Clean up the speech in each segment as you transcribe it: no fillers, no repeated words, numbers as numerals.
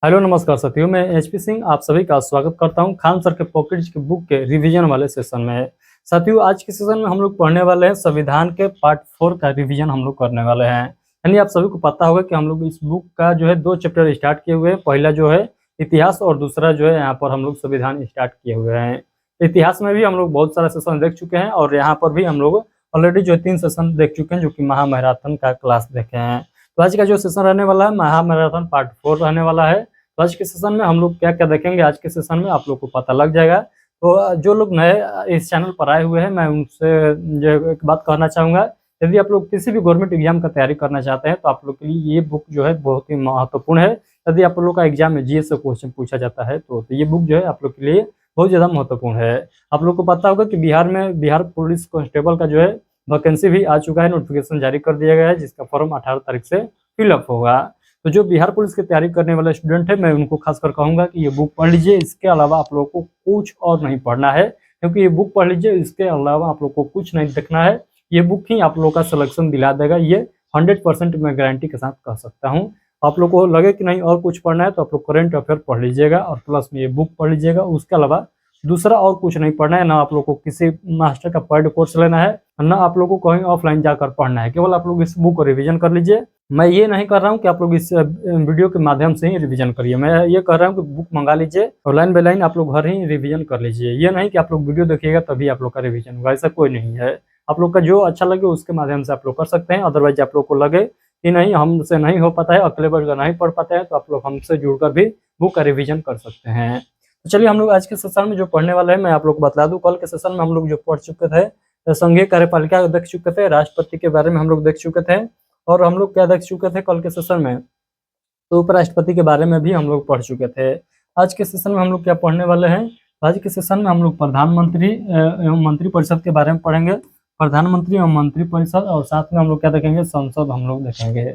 Hello नमस्कार साथियों, मैं एचपी सिंह आप सभी का स्वागत करता हूं खान सर के पॉकेट्स की बुक के रिवीजन वाले सेशन में। साथियों, आज के सेशन में हम लोग पढ़ने वाले हैं संविधान के पार्ट 4 का रिवीजन हम लोग करने वाले हैं। यानी आप सभी को पता होगा कि हम लोग इस बुक का जो है 2 चैप्टर स्टार्ट किए हुए हैं। पहला जो है इतिहास और दूसरा जो है यहाँ पर हम लोग संविधान स्टार्ट किए हुए हैं। इतिहास में भी हम लोग बहुत सारा सेशन देख चुके हैं और यहाँ पर भी हम लोग ऑलरेडी जो 3 सेशन देख चुके हैं, जो कि महामैराथन का क्लास देखे हैं। तो आज का जो सेशन रहने वाला है महामैराथन पार्ट 4 रहने वाला है। तो आज के सेशन में हम लोग क्या क्या देखेंगे, आज के सेशन में आप लोग को पता लग जाएगा। तो जो लोग नए इस चैनल पर आए हुए हैं, मैं उनसे जो एक बात कहना चाहूँगा, यदि आप लोग किसी भी गवर्नमेंट एग्जाम का तैयारी करना चाहते हैं तो आप लोग के लिए ये बुक जो है बहुत ही महत्वपूर्ण है। यदि आप लोग का एग्जाम में जीएस से क्वेश्चन पूछा जाता है तो ये बुक जो है आप लोग के लिए बहुत ज़्यादा महत्वपूर्ण है। आप लोग को पता होगा कि बिहार पुलिस कांस्टेबल का जो है वैकेंसी भी आ चुका है, नोटिफिकेशन जारी कर दिया गया है, जिसका फॉर्म 18 तारीख से फिलअप होगा। तो जो बिहार पुलिस की तैयारी करने वाले स्टूडेंट है, मैं उनको खासकर कहूँगा कि ये बुक पढ़ लीजिए। इसके अलावा आप लोगों को कुछ और नहीं पढ़ना है, क्योंकि ये बुक पढ़ लीजिए, इसके अलावा आप लोग को कुछ नहीं देखना है। ये बुक ही आप लोगों का सिलेक्शन दिला देगा, ये 100% मैं गारंटी के साथ कह सकता हूँ। आप लोग को लगे कि नहीं और कुछ पढ़ना है तो आप लोग करंट अफेयर पढ़ लीजिएगा और प्लस में ये बुक पढ़ लीजिएगा। उसके अलावा दूसरा और कुछ नहीं पढ़ना है, ना आप लोग को किसी मास्टर का पेड कोर्स लेना है, ना आप लोग को कहीं ऑफलाइन जाकर पढ़ना है। केवल आप लोग इस बुक को रिवीजन कर लीजिए। मैं ये नहीं कर रहा हूँ कि आप लोग इस वीडियो के माध्यम से ही रिवीजन करिए, मैं ये कह रहा हूँ कि बुक मंगा लीजिए और लाइन बाय लाइन आप लोग घर ही रिवीजन कर लीजिए। ये नहीं कि आप लोग वीडियो देखिएगा तभी आप लोग का रिवीजन होगा, ऐसा कोई नहीं है। आप लोग का जो अच्छा लगे उसके माध्यम से आप लोग कर सकते हैं। अदरवाइज आप लोग को लगे कि नहीं हमसे नहीं हो पाता है, अकेले बैठकर नहीं पढ़ पाते हैं, तो आप लोग हमसे जुड़कर भी बुक का रिवीजन कर सकते हैं। तो चलिए हम लोग आज के सेशन में जो पढ़ने वाले हैं मैं आप लोग को बता दूं। कल के सेशन में हम लोग जो पढ़ चुके थे, संघीय कार्यपालिका देख चुके थे, राष्ट्रपति के बारे में हम लोग देख चुके थे, और हम लोग क्या देख चुके थे कल के सेशन में, तो उपराष्ट्रपति के बारे में भी हम लोग पढ़ चुके थे। आज के सेशन में हम लोग क्या पढ़ने वाले हैं, आज के सेशन में हम लोग प्रधानमंत्री एवं मंत्रिपरिषद के बारे में पढ़ेंगे। प्रधानमंत्री एवं मंत्रिपरिषद, और साथ में हम लोग क्या देखेंगे, संसद हम लोग देखेंगे।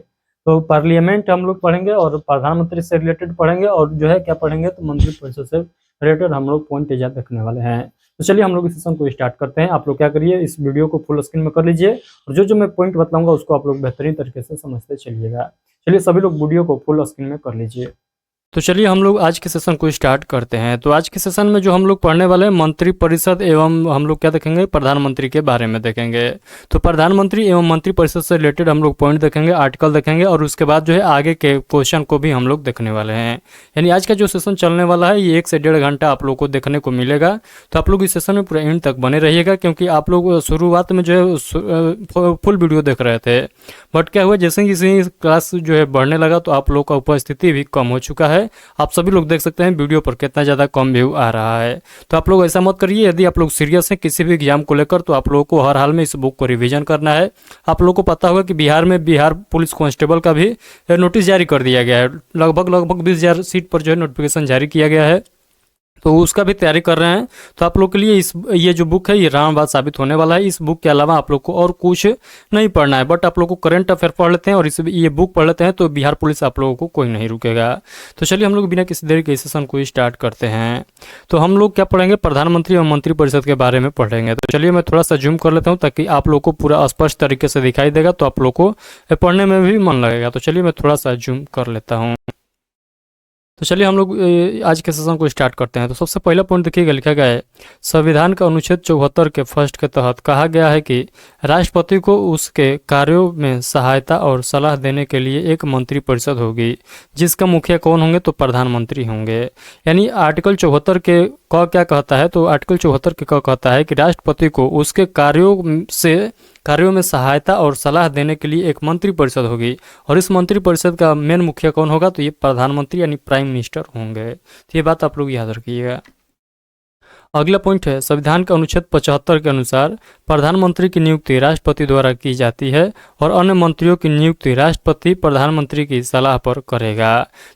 तो पार्लियामेंट हम लोग पढ़ेंगे और प्रधानमंत्री से रिलेटेड पढ़ेंगे, और जो है क्या पढ़ेंगे तो मंत्रिपरिषद से रिलेटेड हम लोग पॉइंट ज़्यादा देखने वाले हैं। तो चलिए हम लोग इस सेशन को स्टार्ट करते हैं। आप लोग क्या करिए, इस वीडियो को फुल स्क्रीन में कर लीजिए और जो जो मैं पॉइंट बताऊंगा उसको आप लोग बेहतरीन तरीके से समझते चलिएगा। चलिए सभी लोग वीडियो को फुल स्क्रीन में कर लीजिए। तो चलिए हम लोग आज के सेशन को स्टार्ट करते हैं। तो आज के सेशन में जो हम लोग पढ़ने वाले हैं मंत्रिपरिषद एवं हम लोग क्या देखेंगे, प्रधानमंत्री के बारे में देखेंगे। तो प्रधानमंत्री एवं मंत्रिपरिषद से रिलेटेड हम लोग पॉइंट देखेंगे, आर्टिकल देखेंगे, और उसके बाद जो है आगे के क्वेश्चन को भी हम लोग देखने वाले हैं। यानी आज का जो सेशन चलने वाला है ये 1 से 1.5 घंटा आप लोग को देखने को मिलेगा। तो आप लोग इस सेशन में पूरा एंड तक बने रहिएगा, क्योंकि आप लोग शुरुआत में जो है फुल वीडियो देख रहे थे, बट क्या हुआ जैसे ही क्लास जो है बढ़ने लगा तो आप लोग का उपस्थिति भी कम हो चुका है। आप सभी लोग देख सकते हैं वीडियो पर कितना ज़्यादा कम व्यू आ रहा है। तो आप लोग ऐसा मत करिए, यदि आप लोग सीरियस हैं किसी भी एग्जाम को लेकर तो आप लोगों को हर हाल में इस बुक को रिवीजन करना है। आप लोगों को पता होगा कि बिहार पुलिस कांस्टेबल का भी नोटिस जारी कर दिया गया है। लगभग 20,000 सीट पर जो है नोटिफिकेशन जारी किया गया है, तो उसका भी तैयारी कर रहे हैं। तो आप लोग के लिए ये जो बुक है ये रामबाण साबित होने वाला है। इस बुक के अलावा आप लोग को और कुछ नहीं पढ़ना है, बट आप लोग को करंट अफेयर पढ़ लेते हैं और ये बुक पढ़ लेते हैं तो बिहार पुलिस आप लोगों को कोई नहीं रुकेगा। तो चलिए हम लोग बिना किसी देरी के सेशन को स्टार्ट करते हैं। तो हम लोग क्या पढ़ेंगे, प्रधानमंत्री और मंत्रिपरिषद के बारे में पढ़ेंगे। तो चलिए मैं थोड़ा सा जूम कर लेता हूँ ताकि आप लोग को पूरा स्पष्ट तरीके से दिखाई देगा, तो आप लोग को पढ़ने में भी मन लगेगा। तो चलिए मैं थोड़ा सा जूम कर लेता हूँ। तो चलिए हम लोग आज के सेशन को स्टार्ट करते हैं। तो सबसे पहला पॉइंट देखिएगा, लिखा गया है संविधान का अनुच्छेद 74 के फर्स्ट के तहत कहा गया है कि राष्ट्रपति को उसके कार्यों में सहायता और सलाह देने के लिए एक मंत्रिपरिषद होगी, जिसका मुखिया कौन होंगे, तो प्रधानमंत्री होंगे। यानी आर्टिकल 74 के क क्या कहता है, तो आर्टिकल 74 के क कहता है कि राष्ट्रपति को उसके कार्यों में सहायता और सलाह देने के लिए एक मंत्रिपरिषद होगी, और इस मंत्रिपरिषद का मेन मुखिया कौन होगा, तो ये प्रधानमंत्री यानी प्राइम मिनिस्टर होंगे। तो ये बात आप लोग याद रखिएगा। अगला पॉइंट है संविधान के अनुच्छेद 75 के अनुसार प्रधानमंत्री की नियुक्ति राष्ट्रपति द्वारा की जाती है और अन्य मंत्रियों की नियुक्ति राष्ट्रपति प्रधानमंत्री की सलाह पर करेगा।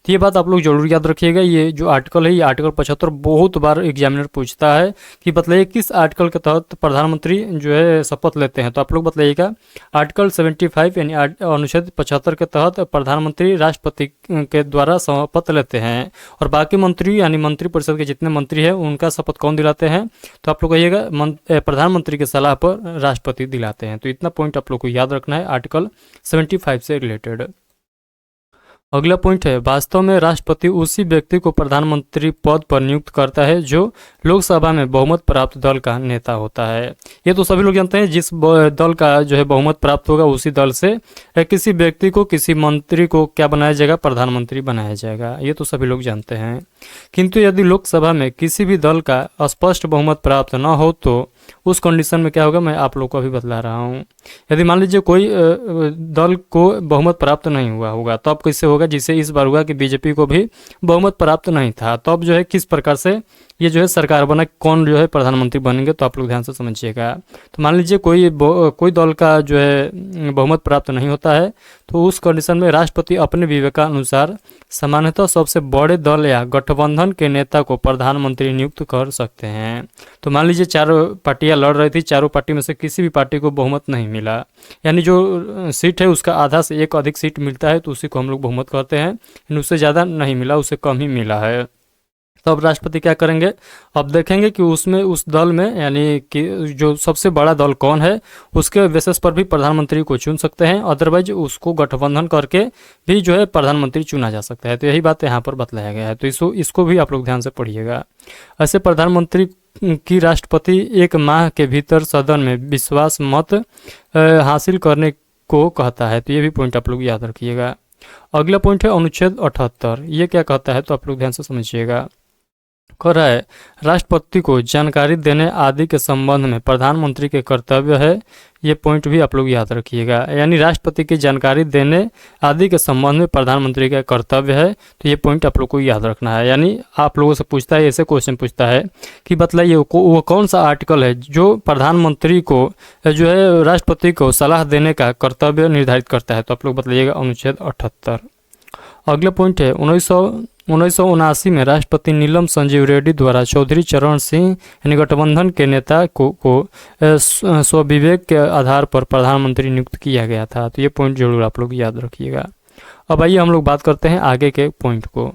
तो ये बात आप लोग जरूर याद रखिएगा। ये जो आर्टिकल है, ये आर्टिकल 75 बहुत बार एग्जामिनर पूछता है कि बताइए किस आर्टिकल के तहत प्रधानमंत्री जो है शपथ लेते हैं। तो आप लोग बताइएगा आर्टिकल 75 यानी अनुच्छेद 75 के तहत प्रधानमंत्री राष्ट्रपति के द्वारा शपथ लेते हैं, और बाकी मंत्री यानी मंत्रिपरिषद के जितने मंत्री हैं उनका शपथ कौन दिलाते हैं, तो आप लोग कहिएगा प्रधानमंत्री की सलाह पर राष्ट्रपति दिलाते हैं। तो इतना पॉइंट आप लोग को याद रखना है आर्टिकल 75 से रिलेटेड। अगला पॉइंट है, वास्तव में राष्ट्रपति उसी व्यक्ति को प्रधानमंत्री पद पर नियुक्त करता है जो लोकसभा में बहुमत प्राप्त दल का नेता होता है। ये तो सभी लोग जानते हैं, जिस दल का जो है बहुमत प्राप्त होगा उसी दल से किसी व्यक्ति को, किसी मंत्री को क्या बनाया जाएगा, प्रधानमंत्री बनाया जाएगा। ये तो सभी लोग जानते हैं। किंतु यदि लोकसभा में किसी भी दल का स्पष्ट बहुमत प्राप्त न हो तो उस कंडीशन में क्या होगा, मैं आप लोग को अभी बतला रहा हूँ। यदि मान लीजिए कोई दल को बहुमत प्राप्त नहीं हुआ होगा, तब कैसे होगा, जिससे इस बार हुआ कि बीजेपी को भी बहुमत प्राप्त नहीं था, तब जो है किस प्रकार से ये जो है सरकार बना, कौन जो है प्रधानमंत्री बनेंगे, तो आप लोग ध्यान से समझिएगा। तो मान लीजिए कोई दल का जो है बहुमत प्राप्त नहीं होता है, तो उस कंडीशन में राष्ट्रपति अपने विवेकानुसार सामान्यतः सबसे बड़े दल या गठबंधन के नेता को प्रधानमंत्री नियुक्त कर सकते हैं। तो मान लीजिए चारों पार्टियां लड़ रही थी, चारों पार्टी में से किसी भी पार्टी को बहुमत नहीं मिला, यानी जो सीट है उसका आधा से एक अधिक सीट मिलता है तो उसी को हम लोग बहुमत कहते हैं, यानी उससे ज़्यादा नहीं मिला, उससे कम ही मिला है। तो अब राष्ट्रपति क्या करेंगे, अब देखेंगे कि उसमें उस दल में यानी कि जो सबसे बड़ा दल कौन है उसके बेसिस पर भी प्रधानमंत्री को चुन सकते हैं, अदरवाइज उसको गठबंधन करके भी जो है प्रधानमंत्री चुना जा सकता है। तो यही बात यहाँ पर बतलाया गया है, तो इसको भी आप लोग ध्यान से पढ़िएगा। ऐसे प्रधानमंत्री की राष्ट्रपति एक माह के भीतर सदन में विश्वास मत हासिल करने को कहता है। तो ये भी पॉइंट आप लोग याद रखिएगा। अगला पॉइंट है अनुच्छेद 78। ये क्या कहता है, तो आप लोग ध्यान से समझिएगा। कह रहा है, राष्ट्रपति को जानकारी देने आदि के संबंध में प्रधानमंत्री के कर्तव्य है। ये पॉइंट भी आप लोग याद रखिएगा, यानी राष्ट्रपति की जानकारी देने आदि के संबंध में प्रधानमंत्री का कर्तव्य है। तो ये पॉइंट आप लोग को याद रखना है। यानी आप लोगों से पूछता है, ऐसे क्वेश्चन पूछता है कि बतलाइए वो कौन सा आर्टिकल है जो प्रधानमंत्री को जो है राष्ट्रपति को सलाह देने का कर्तव्य निर्धारित करता है। तो आप लोग बतलाइएगा अनुच्छेद 78। अगला पॉइंट है 1979 में राष्ट्रपति नीलम संजीव रेड्डी द्वारा चौधरी चरण सिंह यानी गठबंधन के नेता को स्वविवेक के आधार पर प्रधानमंत्री नियुक्त किया गया था। तो ये पॉइंट जरूर आप लोग याद रखिएगा। अब आइए हम लोग बात करते हैं आगे के पॉइंट को।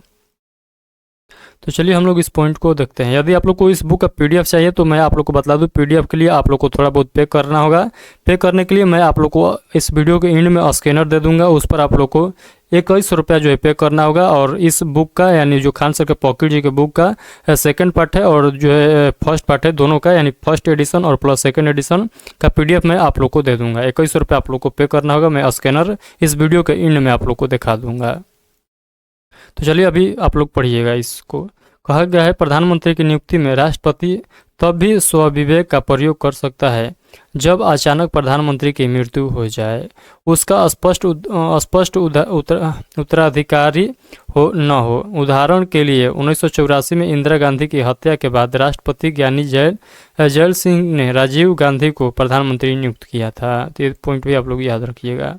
तो चलिए हम लोग इस पॉइंट को देखते हैं। यदि आप लोग को इस बुक का पीडीएफ चाहिए तो मैं आप लोग को बता दूं, पीडीएफ के लिए आप लोग को थोड़ा बहुत पे करना होगा। पे करने के लिए मैं आप लोग को इस वीडियो के एंड में स्कैनर दे दूंगा, उस पर आप लोग को 21 रुपया जो है पे करना होगा। और इस बुक का यानी जो खान सर के पॉकेट जी के बुक का सेकंड पार्ट है और जो है फर्स्ट पार्ट है, दोनों का यानी फर्स्ट एडिशन और प्लस सेकंड एडिशन का पीडीएफ मैं आप लोग को दे दूंगा। 21 रुपया आप लोग को पे करना होगा, मैं स्कैनर इस वीडियो के एंड में आप लोग को दिखा दूंगा। तो चलिए अभी आप लोग पढ़िएगा। इसको कहा गया है, प्रधानमंत्री की नियुक्ति में राष्ट्रपति तब भी स्वविवेक का प्रयोग कर सकता है जब अचानक प्रधानमंत्री की मृत्यु हो जाए, उसका स्पष्ट उत्तराधिकारी न हो। उदाहरण के लिए 1984 में इंदिरा गांधी की हत्या के बाद राष्ट्रपति ज्ञानी जैल सिंह ने राजीव गांधी को प्रधानमंत्री नियुक्त किया था। तो ये पॉइंट भी आप लोग याद रखिएगा।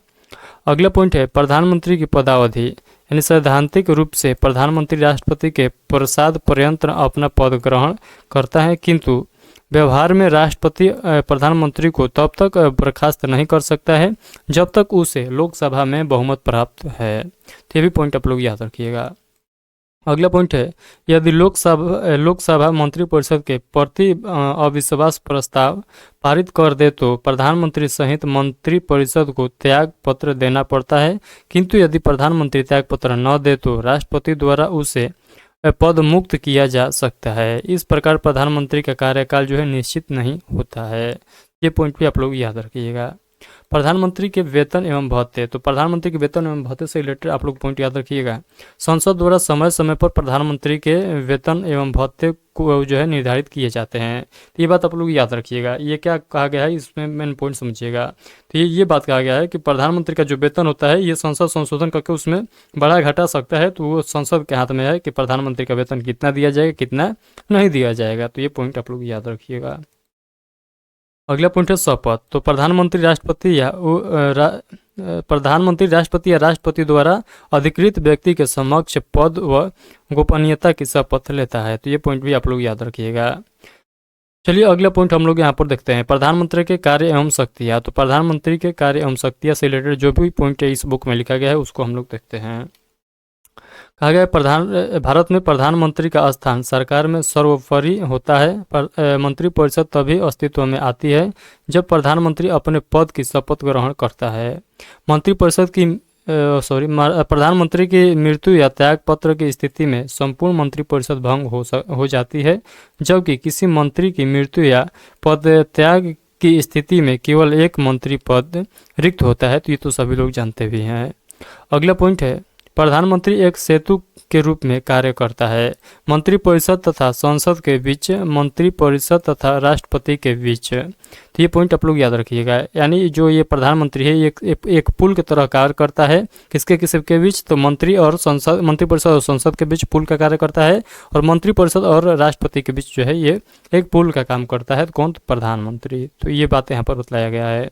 अगला पॉइंट है, प्रधानमंत्री की पदावधि यानी सैद्धांतिक रूप से प्रधानमंत्री राष्ट्रपति के प्रसाद पर्यंत अपना पद ग्रहण करता है, किंतु व्यवहार में राष्ट्रपति प्रधानमंत्री को तब तक बर्खास्त नहीं कर सकता है जब तक उसे लोकसभा में बहुमत प्राप्त है। तो ये भी पॉइंट आप लोग याद रखिएगा। अगला पॉइंट है, यदि लोकसभा मंत्रिपरिषद के प्रति अविश्वास प्रस्ताव पारित कर दे तो प्रधानमंत्री सहित मंत्रिपरिषद को त्याग पत्र देना पड़ता है, किंतु यदि प्रधानमंत्री त्याग पत्र न दे तो राष्ट्रपति द्वारा उसे पद मुक्त किया जा सकता है। इस प्रकार प्रधानमंत्री का कार्यकाल जो है निश्चित नहीं होता है। ये पॉइंट भी आप लोग याद रखिएगा। प्रधानमंत्री के वेतन एवं भत्ते, तो प्रधानमंत्री के वेतन एवं भत्ते से रिलेटेड आप लोग पॉइंट याद रखिएगा। संसद द्वारा समय समय पर प्रधानमंत्री के वेतन एवं भत्ते को जो है निर्धारित किए जाते हैं। तो ये बात आप लोग याद रखिएगा। ये क्या कहा गया है, इसमें मेन पॉइंट समझिएगा। तो ये बात कहा गया है कि प्रधानमंत्री का जो वेतन होता है ये संसद संशोधन करके उसमें बढ़ा घटा सकता है, तो वो संसद के हाथ में है कि प्रधानमंत्री का वेतन कितना दिया जाएगा, कितना नहीं दिया जाएगा। तो ये पॉइंट आप लोग याद रखिएगा। अगला पॉइंट है शपथ। तो प्रधानमंत्री राष्ट्रपति या राष्ट्रपति द्वारा अधिकृत व्यक्ति के समक्ष पद व गोपनीयता की शपथ लेता है। तो ये पॉइंट भी आप लोग याद रखिएगा। चलिए अगला पॉइंट हम लोग यहाँ पर देखते हैं, प्रधानमंत्री के कार्य एवं शक्तियाँ। तो प्रधानमंत्री के कार्य एवं शक्तियाँ से रिलेटेड जो भी पॉइंट है इस बुक में लिखा गया है उसको हम लोग देखते हैं। कहा गया है, भारत में प्रधानमंत्री का स्थान सरकार में सर्वोपरि होता है। मंत्रिपरिषद तभी अस्तित्व में आती है जब प्रधानमंत्री अपने पद की शपथ ग्रहण करता है। मंत्रिपरिषद की प्रधानमंत्री की मृत्यु या त्याग पत्र की स्थिति में संपूर्ण मंत्रिपरिषद भंग हो जाती है, जबकि किसी मंत्री की मृत्यु या पद त्याग की स्थिति में केवल एक मंत्री पद रिक्त होता है। तो ये तो सभी लोग जानते भी हैं। अगला पॉइंट है, प्रधानमंत्री एक सेतु के रूप में कार्य करता है मंत्रिपरिषद तथा संसद के बीच, मंत्रिपरिषद तथा राष्ट्रपति के बीच। तो ये पॉइंट आप लोग याद रखिएगा। यानी जो ये प्रधानमंत्री है ये एक पुल की तरह कार्य करता है। किसके किसके बीच? तो मंत्रिपरिषद और संसद के बीच पुल का कार्य करता है, और मंत्रिपरिषद और राष्ट्रपति के बीच जो है ये एक पुल का काम करता है। तो कौन? तो प्रधानमंत्री। तो ये बातें यहाँ पर बतलाया गया है।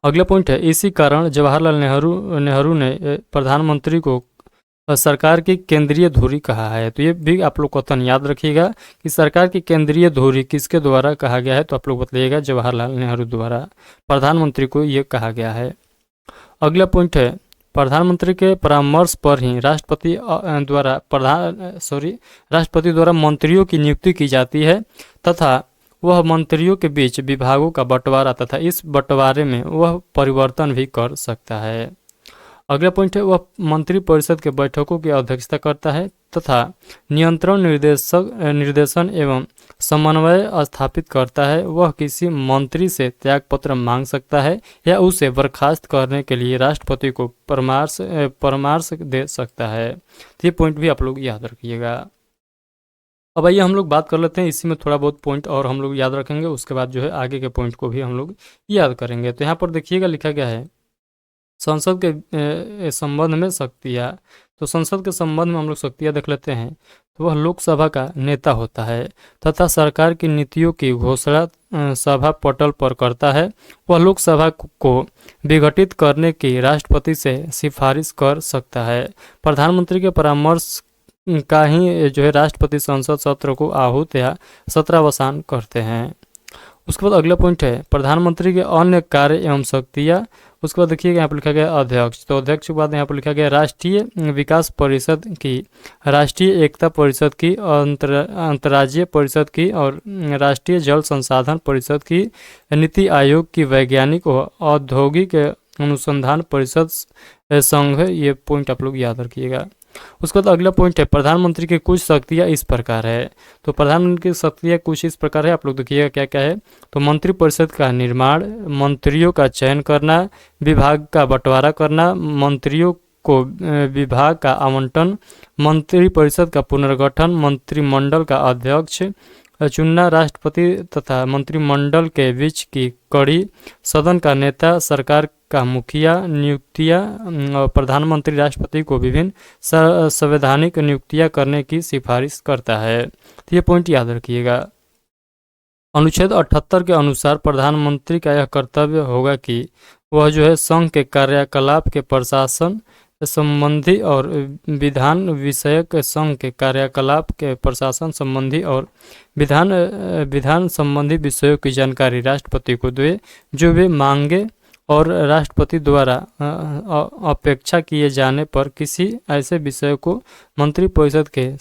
अगला पॉइंट है, इसी कारण जवाहरलाल नेहरू ने प्रधानमंत्री को सरकार की केंद्रीय धुरी कहा है। तो ये भी आप लोग कथन याद रखिएगा कि सरकार की केंद्रीय धुरी किसके द्वारा कहा गया है? तो आप लोग बताइएगा, जवाहरलाल नेहरू द्वारा प्रधानमंत्री को ये कहा गया है। अगला पॉइंट है, प्रधानमंत्री के परामर्श पर ही राष्ट्रपति द्वारा मंत्रियों की नियुक्ति की जाती है तथा वह मंत्रियों के बीच विभागों का बंटवारा तथा इस बंटवारे में वह परिवर्तन भी कर सकता है। अगला पॉइंट है, वह मंत्रिपरिषद के बैठकों की अध्यक्षता करता है तथा नियंत्रण, निर्देशन एवं समन्वय स्थापित करता है। वह किसी मंत्री से त्यागपत्र मांग सकता है या उसे बर्खास्त करने के लिए राष्ट्रपति को परामर्श दे सकता है। तो ये पॉइंट भी आप लोग याद रखिएगा। अब आइए हम लोग बात कर लेते हैं, इसी में थोड़ा बहुत पॉइंट और हम लोग याद रखेंगे, उसके बाद जो है आगे के पॉइंट को भी हम लोग याद करेंगे। तो यहाँ पर देखिएगा लिखा गया है, संसद के संबंध में शक्तियाँ। तो संसद के संबंध में हम लोग शक्तियाँ देख लेते हैं। तो वह लोकसभा का नेता होता है तथा सरकार की नीतियों की घोषणा सभा पटल पर करता है। वह लोकसभा को विघटित करने की राष्ट्रपति से सिफारिश कर सकता है। प्रधानमंत्री के परामर्श का ही जो है राष्ट्रपति संसद सत्र को आहूत या सत्रावसान करते हैं। उसके बाद अगला पॉइंट है, प्रधानमंत्री के अन्य कार्य एवं शक्तियाँ। उसके बाद देखिएगा यहाँ पर लिखा गया अध्यक्ष। तो अध्यक्ष के बाद यहाँ पर लिखा गया राष्ट्रीय विकास परिषद की, राष्ट्रीय एकता परिषद की, अंतर्राज्यीय परिषद की और राष्ट्रीय जल संसाधन परिषद की, नीति आयोग की, वैज्ञानिक और औद्योगिक अनुसंधान परिषद संघ। ये पॉइंट आप लोग याद रखिएगा। उसके बाद अगला पॉइंट है, प्रधानमंत्री की कुछ शक्तियाँ इस प्रकार है। तो प्रधानमंत्री की शक्तियाँ कुछ इस प्रकार है, आप लोग देखिएगा क्या क्या है। तो मंत्रिपरिषद का निर्माण, मंत्रियों का चयन करना, विभाग का बंटवारा करना, मंत्रियों को विभाग का आवंटन, मंत्रिपरिषद का पुनर्गठन, मंत्रिमंडल का अध्यक्ष चुनना, राष्ट्रपति तथा मंत्रिमंडल के बीच की कड़ी, सदन का नेता, सरकार का मुखिया, नियुक्तियां, और प्रधानमंत्री राष्ट्रपति को विभिन्न संवैधानिक नियुक्तियां करने की सिफारिश करता है। तो ये पॉइंट याद रखिएगा। अनुच्छेद 78 के अनुसार प्रधानमंत्री का यह कर्तव्य होगा कि वह जो है संघ के कार्यकलाप के प्रशासन संबंधी और विधान विषयक, संघ के कार्यकलाप के प्रशासन संबंधी और विधान संबंधी विषयों की जानकारी राष्ट्रपति को दे, जो वे मांगे और राष्ट्रपति द्वारा अपेक्षा किए जाने पर किसी ऐसे विषय को मंत्रिपरिषद के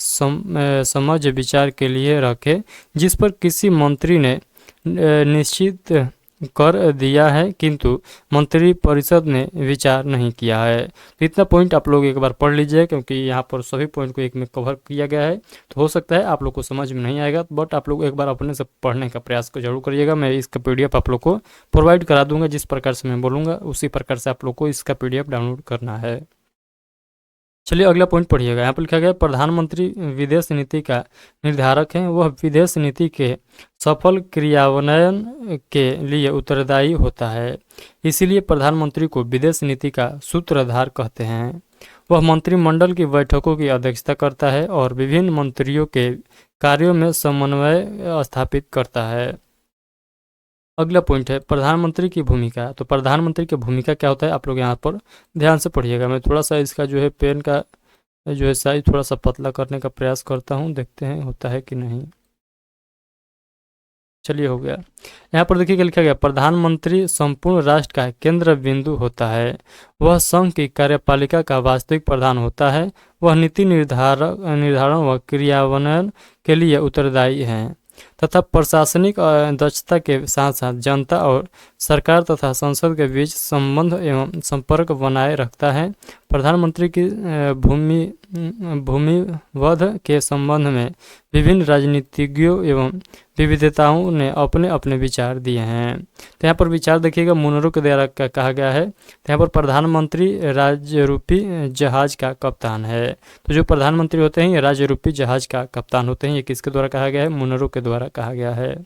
समझ विचार के लिए रखे जिस पर किसी मंत्री ने निश्चित कर दिया है किंतु मंत्रिपरिषद ने विचार नहीं किया है। तो इतना पॉइंट आप लोग एक बार पढ़ लीजिए, क्योंकि यहाँ पर सभी पॉइंट को एक में कवर किया गया है। तो हो सकता है आप लोग को समझ में नहीं आएगा, बट आप लोग एक बार अपने से पढ़ने का प्रयास को जरूर करिएगा। मैं इसका PDF आप लोग को प्रोवाइड करा दूंगा, जिस प्रकार से मैं बोलूँगा उसी प्रकार से आप लोग को इसका PDF डाउनलोड करना है। चलिए अगला पॉइंट पढ़िएगा। यहाँ पर लिखा गया प्रधानमंत्री विदेश नीति का निर्धारक है। वह विदेश नीति के सफल क्रियान्वयन के लिए उत्तरदायी होता है, इसीलिए प्रधानमंत्री को विदेश नीति का सूत्रधार कहते हैं। वह मंत्रिमंडल की बैठकों की अध्यक्षता करता है और विभिन्न मंत्रियों के कार्यों में समन्वय स्थापित करता है। अगला पॉइंट है प्रधानमंत्री की भूमिका। तो प्रधानमंत्री की भूमिका क्या होता है, आप लोग यहाँ पर ध्यान से पढ़िएगा। मैं थोड़ा सा इसका जो है पेन का जो है साइज थोड़ा सा पतला करने का प्रयास करता हूँ, देखते हैं होता है कि नहीं। चलिए हो गया। यहाँ पर देखिए लिखा गया प्रधानमंत्री संपूर्ण राष्ट्र का केंद्र बिंदु होता है। वह संघ की कार्यपालिका का वास्तविक प्रधान होता है। वह नीति निर्धारण व क्रियान्वयन के लिए उत्तरदायी है। तथा प्रशासनिक दक्षता के साथ साथ जनता और सरकार तथा संसद के बीच संबंध एवं संपर्क बनाए रखता है। प्रधानमंत्री की भूमिवध के संबंध में विभिन्न राजनीतिज्ञों एवं विविधताओं ने अपने अपने विचार दिए हैं। तो यहाँ पर विचार देखिएगा मुनरो के द्वारा क्या कहा गया है। तो यहाँ पर प्रधानमंत्री राज्य रूपी जहाज का कप्तान है। तो जो प्रधानमंत्री होते हैं ये राज्य रूपी जहाज का कप्तान होते हैं। ये किसके द्वारा कहा गया है? मुनरो के द्वारा कहा गया है।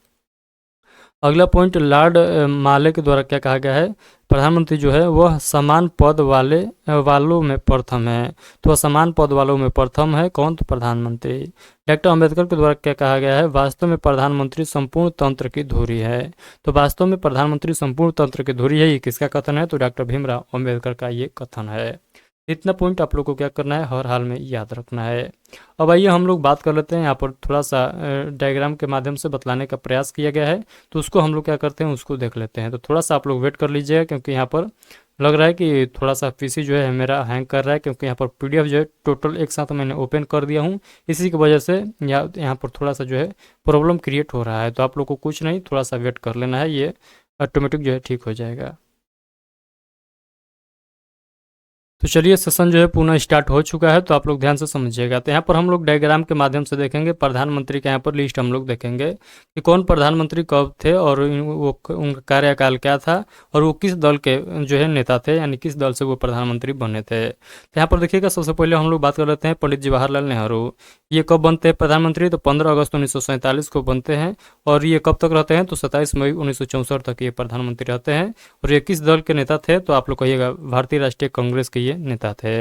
अगला पॉइंट लॉर्ड माले के द्वारा क्या कहा गया है? प्रधानमंत्री जो है वह समान पद वालों में प्रथम है। तो समान पद वालों में प्रथम है कौन? तो प्रधानमंत्री। डॉक्टर अंबेडकर के द्वारा क्या कहा गया है? वास्तव में प्रधानमंत्री संपूर्ण तंत्र की धुरी है। तो वास्तव में प्रधानमंत्री संपूर्ण तंत्र की धुरी है, ये किसका कथन है? तो डॉक्टर भीमराव अंबेडकर का ये कथन है। इतना पॉइंट आप लोग को क्या करना है? हर हाल में याद रखना है। अब आइए हम लोग बात कर लेते हैं। यहाँ पर थोड़ा सा डायग्राम के माध्यम से बतलाने का प्रयास किया गया है, तो उसको हम लोग क्या करते हैं उसको देख लेते हैं। तो थोड़ा सा आप लोग वेट कर लीजिएगा, क्योंकि यहाँ पर लग रहा है कि थोड़ा सा पीसी जो है मेरा हैंग कर रहा है, क्योंकि यहाँ पर पीडीएफ जो है टोटल एक साथ मैंने ओपन कर दिया हूँ। इसी की वजह से यहाँ पर थोड़ा सा जो है प्रॉब्लम क्रिएट हो रहा है। तो आप लोग को कुछ नहीं, थोड़ा सा वेट कर लेना है, ये ऑटोमेटिक जो है ठीक हो जाएगा। तो चलिए सेशन जो है पुनः स्टार्ट हो चुका है, तो आप लोग ध्यान से समझिएगा। तो यहाँ पर हम लोग डायग्राम के माध्यम से देखेंगे प्रधानमंत्री का यहाँ पर लिस्ट हम लोग देखेंगे कि कौन प्रधानमंत्री कब थे और वो उनका कार्यकाल क्या था और वो किस दल के जो है नेता थे, यानी किस दल से वो प्रधानमंत्री बने थे। तो यहाँ पर देखिएगा सबसे पहले हम लोग बात कर लेते हैं पंडित जवाहरलाल नेहरू। ये कब बनते हैं प्रधानमंत्री? तो 15 अगस्त 1947 को बनते हैं। और ये कब तक रहते हैं? तो 27 मई 1964 तक ये प्रधानमंत्री रहते हैं। और ये किस दल के नेता थे? तो आप लोग कहिएगा भारतीय राष्ट्रीय कांग्रेस के नेता थे।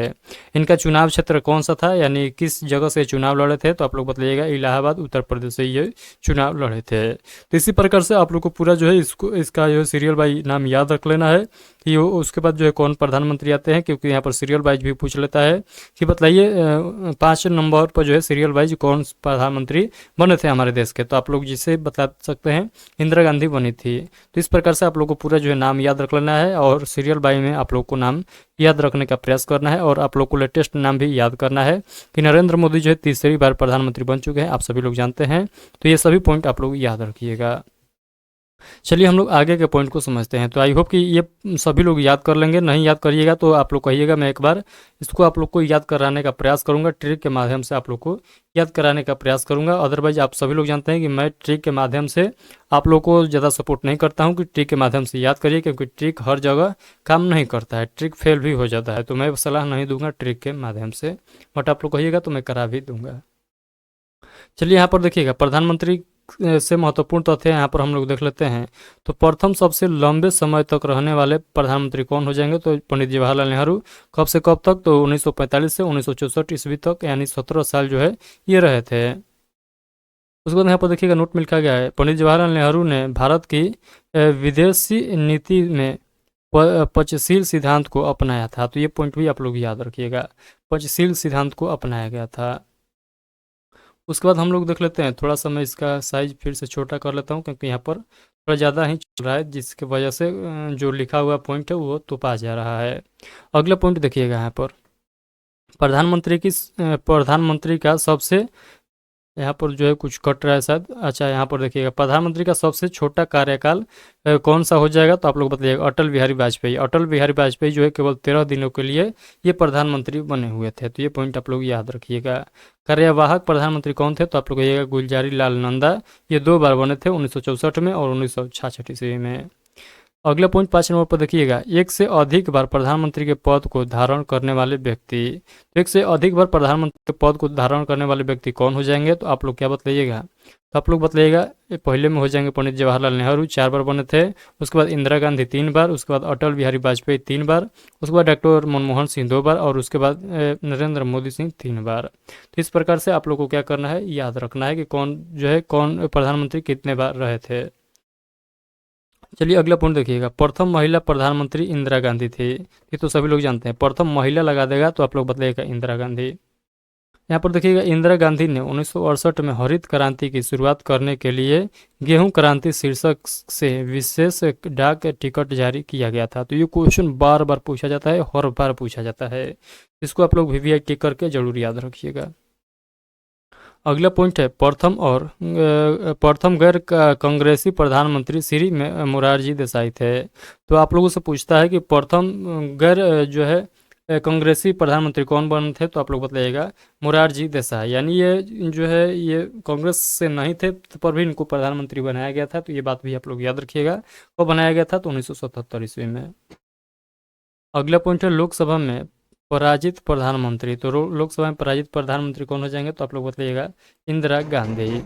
इनका चुनाव क्षेत्र कौन सा था, यानी किस जगह से चुनाव लड़े थे? तो आप लोग बताइएगा इलाहाबाद उत्तर प्रदेश से ये चुनाव लड़े थे। तो इसी प्रकार से आप लोग को पूरा जो है इसका जो सीरियल बाई नाम याद रख लेना है कि उसके बाद जो है कौन प्रधानमंत्री आते हैं, क्योंकि यहाँ पर सीरियल वाइज भी पूछ लेता है कि बताइए 5 नंबर पर जो है सीरियल वाइज कौन प्रधानमंत्री बने थे हमारे देश के। तो आप लोग जिसे बता सकते हैं इंदिरा गांधी बनी थी। तो इस प्रकार से आप लोग को पूरा जो है नाम याद रख लेना है और सीरियल बाई में आप लोग को नाम याद रखने का प्रयास करना है। और आप लोग को लेटेस्ट नाम भी याद करना है कि नरेंद्र मोदी जो है तीसरी बार प्रधानमंत्री बन चुके हैं, आप सभी लोग जानते हैं। तो ये सभी पॉइंट आप लोग याद रखिएगा। चलिए हम लोग आगे के पॉइंट को समझते हैं। तो आई होप कि ये सभी लोग याद कर लेंगे। नहीं याद करिएगा तो आप लोग कहिएगा, मैं एक बार इसको आप लोग को याद कराने का प्रयास करूंगा, ट्रिक के माध्यम से आप लोग को याद कराने का प्रयास करूंगा। अदरवाइज आप सभी लोग जानते हैं कि मैं ट्रिक के माध्यम से आप लोग को ज़्यादा सपोर्ट नहीं करता हूं कि ट्रिक के माध्यम से याद करिए, क्योंकि ट्रिक हर जगह काम नहीं करता है, ट्रिक फेल भी हो जाता है। तो मैं सलाह नहीं दूंगा ट्रिक के माध्यम से, बट आप लोग कहिएगा तो मैं करा भी दूंगा। चलिए यहाँ पर देखिएगा प्रधानमंत्री से महत्वपूर्ण तथ्य यहाँ पर हम लोग देख लेते हैं। तो प्रथम सबसे लंबे समय तक रहने वाले प्रधानमंत्री कौन हो जाएंगे? तो पंडित जवाहरलाल नेहरू। कब से कब तक? तो 1945 से 1964 ईस्वी तक, यानी 17 साल जो है ये रहे थे। उसके बाद यहाँ पर देखिएगा नोट में लिखा गया है पंडित जवाहरलाल नेहरू ने भारत की विदेशी नीति में पंचशील सिद्धांत को अपनाया था। तो ये पॉइंट भी आप लोग याद रखिएगा, पंचशील सिद्धांत को अपनाया गया था। उसके बाद हम लोग देख लेते हैं, थोड़ा सा मैं इसका साइज फिर से छोटा कर लेता हूँ, क्योंकि यहाँ पर थोड़ा ज़्यादा ही चल रहा है, जिसकी वजह से जो लिखा हुआ पॉइंट है वो तुपा जा रहा है। अगला पॉइंट देखिएगा यहाँ पर प्रधानमंत्री का सबसे, यहाँ पर जो है कुछ कट रहा है शायद। अच्छा यहाँ पर देखिएगा प्रधानमंत्री का सबसे छोटा कार्यकाल कौन सा हो जाएगा? तो आप लोग बताइएगा अटल बिहारी वाजपेयी। अटल बिहारी वाजपेयी जो है केवल 13 दिनों के लिए ये प्रधानमंत्री बने हुए थे। तो ये पॉइंट आप लोग याद रखिएगा। कार्यवाहक प्रधानमंत्री कौन थे? तो आप लोग कहिएगा गुलजारी लाल नंदा। ये 2 बार बने थे, 1964 में और 1966 ईस्वी में। अगला पॉइंट 5 नंबर पर देखिएगा एक से अधिक बार प्रधानमंत्री के पद को धारण करने वाले व्यक्ति। तो एक से अधिक बार प्रधानमंत्री के पद को धारण करने वाले व्यक्ति कौन हो जाएंगे? तो आप लोग क्या बतलाइएगा? तो आप लोग बतलाइएगा पहले में हो जाएंगे पंडित जवाहरलाल नेहरू, 4 बार बने थे। उसके बाद इंदिरा गांधी 3 बार, उसके बाद अटल बिहारी वाजपेयी 3 बार, उसके बाद डॉक्टर मनमोहन सिंह 2 बार और उसके बाद नरेंद्र मोदी सिंह 3 बार। तो इस प्रकार से आप लोग को क्या करना है, याद रखना है कि कौन प्रधानमंत्री कितने बार रहे थे। चलिए अगला पॉइंट देखिएगा प्रथम महिला प्रधानमंत्री इंदिरा गांधी थी। ये तो सभी लोग जानते हैं, प्रथम महिला लगा देगा तो आप लोग बताइएगा इंदिरा गांधी। यहाँ पर देखिएगा इंदिरा गांधी ने 1968 में हरित क्रांति की शुरुआत करने के लिए गेहूं क्रांति शीर्षक से विशेष डाक टिकट जारी किया गया था। तो ये क्वेश्चन बार बार पूछा जाता है, हर बार पूछा जाता है, इसको आप लोग वीवीआई टिक करके जरूर याद रखिएगा। अगला पॉइंट है प्रथम गैर कांग्रेसी प्रधानमंत्री श्री मोरारजी देसाई थे। तो आप लोगों से पूछता है कि प्रथम गैर जो है कांग्रेसी प्रधानमंत्री कौन बने थे, तो आप लोग बताइएगा मोरारजी देसाई। यानी ये जो है ये कांग्रेस से नहीं थे पर भी इनको प्रधानमंत्री बनाया गया था। तो ये बात भी आप लोग याद रखिएगा। कब बनाया गया था, तो 1977 ईस्वी में। अगला पॉइंट है लोकसभा में पराजित प्रधानमंत्री। तो लोकसभा में पराजित प्रधानमंत्री कौन हो जाएंगे, तो आप लोग बताइएगा इंदिरा गांधी।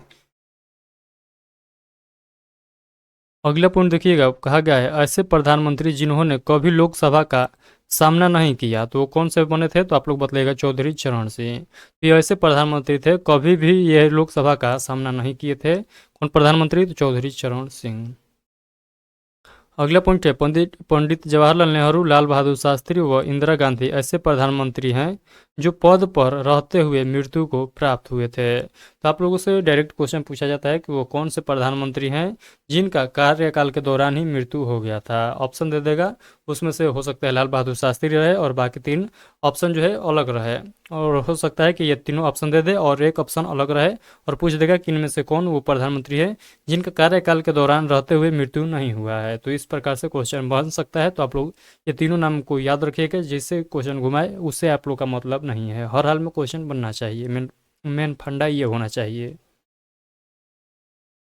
अगला पॉइंट देखिएगा, कहा गया है ऐसे प्रधानमंत्री जिन्होंने कभी लोकसभा का सामना नहीं किया। तो वो कौन से बने थे, तो आप लोग बताइएगा चौधरी चरण सिंह। तो ये ऐसे प्रधानमंत्री थे कभी भी ये लोकसभा का सामना नहीं किए थे। कौन प्रधानमंत्री, तो चौधरी चरण सिंह। अगला पॉइंट है पंडित जवाहरलाल नेहरू, लाल बहादुर शास्त्री व इंदिरा गांधी ऐसे प्रधानमंत्री हैं जो पद पर रहते हुए मृत्यु को प्राप्त हुए थे। तो आप लोगों से डायरेक्ट क्वेश्चन पूछा जाता है कि वो कौन से प्रधानमंत्री हैं जिनका कार्यकाल के दौरान ही मृत्यु हो गया था। ऑप्शन दे देगा, उसमें से हो सकता है लाल बहादुर शास्त्री रहे और बाकी 3 ऑप्शन जो है अलग रहे, और हो सकता है कि ये तीनों ऑप्शन दे दे और एक ऑप्शन अलग रहे और पूछ देगा कि इनमें से कौन वो प्रधानमंत्री है जिनका कार्यकाल के दौरान रहते हुए मृत्यु नहीं हुआ है। तो इस प्रकार से क्वेश्चन बन सकता है। तो आप लोग ये तीनों नाम को याद रखिएगा, जिससे क्वेश्चन घुमाए उससे आप लोग का मतलब नहीं है। हर हाल में क्वेश्चन बनना चाहिए, मेन फंडा ये होना चाहिए।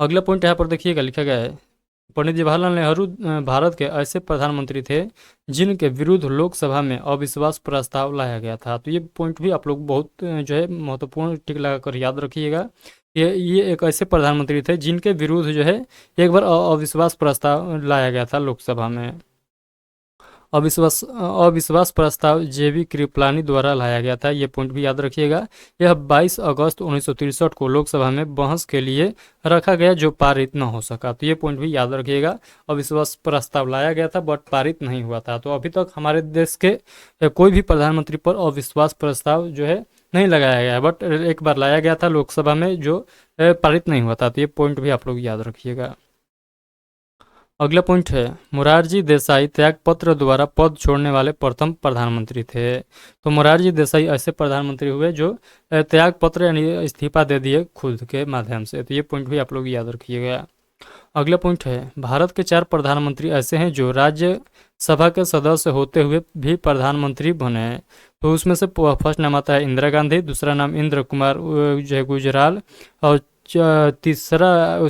अगला पॉइंट यहाँ पर देखिएगा, लिखा गया है पंडित जवाहरलाल नेहरू भारत के ऐसे प्रधानमंत्री थे जिनके विरुद्ध लोकसभा में अविश्वास प्रस्ताव लाया गया था। तो ये पॉइंट भी आप लोग बहुत जो है महत्वपूर्ण टिक लगाकर याद रखिएगा। ये एक ऐसे प्रधानमंत्री थे जिनके विरुद्ध जो है एक बार अविश्वास प्रस्ताव लाया गया था लोकसभा में। अविश्वास प्रस्ताव जेबी कृपलानी द्वारा लाया गया था। ये पॉइंट भी याद रखिएगा। यह 22 अगस्त 1963 को लोकसभा में बहस के लिए रखा गया जो पारित न हो सका। तो ये पॉइंट भी याद रखिएगा। अविश्वास प्रस्ताव लाया गया था बट पारित नहीं हुआ था। तो अभी तक हमारे देश के कोई भी प्रधानमंत्री पर अविश्वास प्रस्ताव जो है नहीं लगाया गया, बट एक बार लाया गया था लोकसभा में जो पारित नहीं हुआ था। तो ये पॉइंट भी आप लोग याद रखिएगा। अगला पॉइंट है मोरारजी देसाई त्यागपत्र द्वारा पद छोड़ने वाले प्रथम प्रधानमंत्री थे। तो मोरारजी देसाई ऐसे प्रधानमंत्री हुए जो त्यागपत्र यानी इस्तीफा दे दिए खुद के माध्यम से। तो ये पॉइंट भी आप लोग याद रखिएगा। अगला पॉइंट है भारत के 4 प्रधानमंत्री ऐसे हैं जो राज्यसभा के सदस्य होते हुए भी प्रधानमंत्री बने। तो उसमें से फर्स्ट नाम आता है इंदिरा गांधी, दूसरा नाम इंद्र कुमार जय गुजराल, और उसके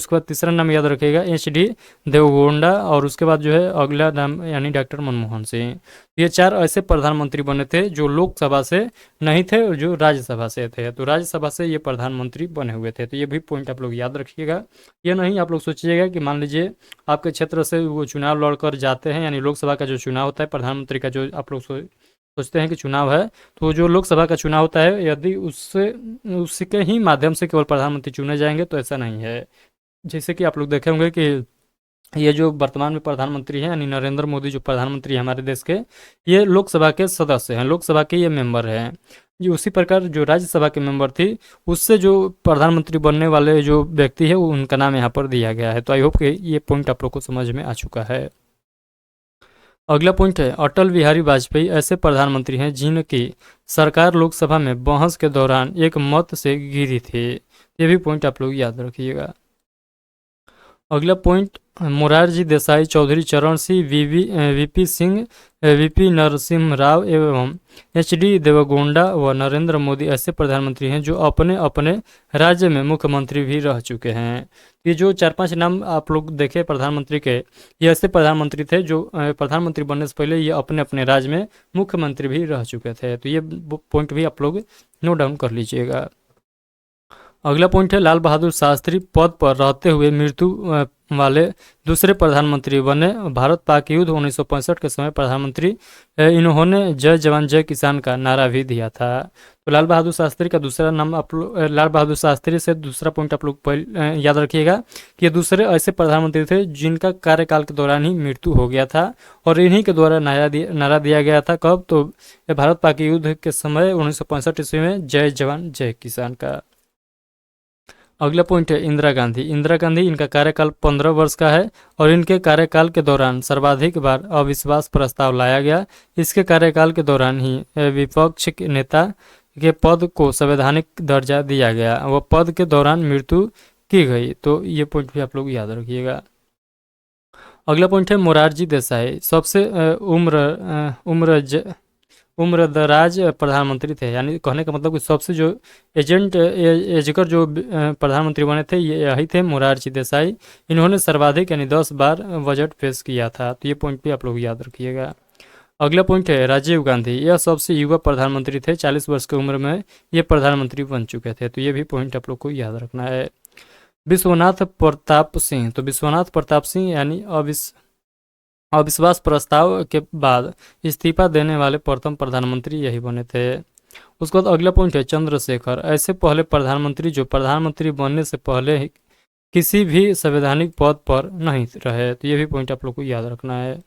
बाद तीसरा नाम याद रखिएगा HD देवगौड़ा, और उसके बाद जो है अगला नाम यानी डॉक्टर मनमोहन सिंह। ये 4 ऐसे प्रधानमंत्री बने थे जो लोकसभा से नहीं थे और जो राज्यसभा से थे। तो राज्यसभा से ये प्रधानमंत्री बने हुए थे। तो ये भी पॉइंट आप लोग याद रखिएगा। ये नहीं आप लोग सोचिएगा कि मान लीजिए आपके क्षेत्र से वो चुनाव लड़कर जाते हैं, यानी लोकसभा का जो चुनाव होता है प्रधानमंत्री का, जो आप लोग सोचते हैं कि चुनाव है, तो जो लोकसभा का चुनाव होता है यदि उसके ही माध्यम से केवल प्रधानमंत्री चुने जाएंगे, तो ऐसा नहीं है। जैसे कि आप लोग देखे होंगे कि ये जो वर्तमान में प्रधानमंत्री हैं यानी नरेंद्र मोदी जो प्रधानमंत्री हैं हमारे देश के, ये लोकसभा के सदस्य हैं, लोकसभा के ये मेंबर हैं। जो उसी प्रकार जो राज्यसभा के मेंबर थी उससे जो प्रधानमंत्री बनने वाले जो व्यक्ति है वो उनका नाम यहाँ पर दिया गया है। तो आई होप कि ये पॉइंट आप लोग को समझ में आ चुका है। अगला पॉइंट है अटल बिहारी वाजपेयी ऐसे प्रधानमंत्री हैं जिनकी सरकार लोकसभा में बहस के दौरान एक मत से गिरी थी। ये भी पॉइंट आप लोग याद रखिएगा। अगला पॉइंट मोरारजी देसाई, चौधरी चरण सिंह, वीपी सिंह, वीपी नरसिम्हा राव एवं HD देवगौड़ा व नरेंद्र मोदी ऐसे प्रधानमंत्री हैं जो अपने अपने राज्य में मुख्यमंत्री भी रह चुके हैं। ये जो 4-5 नाम आप लोग देखे प्रधानमंत्री के, ये ऐसे प्रधानमंत्री थे जो प्रधानमंत्री बनने से पहले ये अपने अपने राज्य में मुख्यमंत्री भी रह चुके थे। तो ये पॉइंट भी आप लोग नोट डाउन कर लीजिएगा। अगला पॉइंट है लाल बहादुर शास्त्री पद पर रहते हुए मृत्यु वाले दूसरे प्रधानमंत्री बने। भारत पाक युद्ध 1965 के समय प्रधानमंत्री इन्होंने जय जवान जय किसान का नारा भी दिया था। तो लाल बहादुर शास्त्री का दूसरा नाम लाल बहादुर शास्त्री से दूसरा पॉइंट आप लोग याद रखिएगा कि ये दूसरे ऐसे प्रधानमंत्री थे जिनका कार्यकाल के दौरान ही मृत्यु हो गया था और इन्हीं के द्वारा नारा दिया गया था। कब? तो भारत पाक युद्ध के समय 1965 ईस्वी में जय जवान जय किसान का। अगला पॉइंट है इंदिरा गांधी। इंदिरा गांधी इनका कार्यकाल 15 वर्ष का है और इनके कार्यकाल के दौरान सर्वाधिक बार अविश्वास प्रस्ताव लाया गया। इसके कार्यकाल के दौरान ही विपक्ष के नेता के पद को संवैधानिक दर्जा दिया गया, वह पद के दौरान मृत्यु की गई। तो ये पॉइंट भी आप लोग याद रखिएगा। अगला पॉइंट है मोरारजी देसाई, सबसे उम्रदराज प्रधानमंत्री थे, यानी कहने का मतलब कि सबसे जो एजकर जो प्रधानमंत्री बने थे ये यही थे, मोरारजी देसाई। इन्होंने सर्वाधिक यानी 10 बार बजट पेश किया था। तो ये पॉइंट भी आप लोग याद रखिएगा। अगला पॉइंट है राजीव गांधी, यह सबसे युवा प्रधानमंत्री थे, 40 वर्ष की उम्र में ये प्रधानमंत्री बन चुके थे। तो ये भी पॉइंट आप लोग को याद रखना है। विश्वनाथ प्रताप सिंह, तो विश्वनाथ प्रताप सिंह यानी अविश्वास प्रस्ताव के बाद इस्तीफा देने वाले प्रथम प्रधानमंत्री यही बने थे। उसके बाद अगला पॉइंट है चंद्रशेखर, ऐसे पहले प्रधानमंत्री जो प्रधानमंत्री बनने से पहले किसी भी संवैधानिक पद पर नहीं रहे। तो ये भी पॉइंट आप लोग को याद रखना है।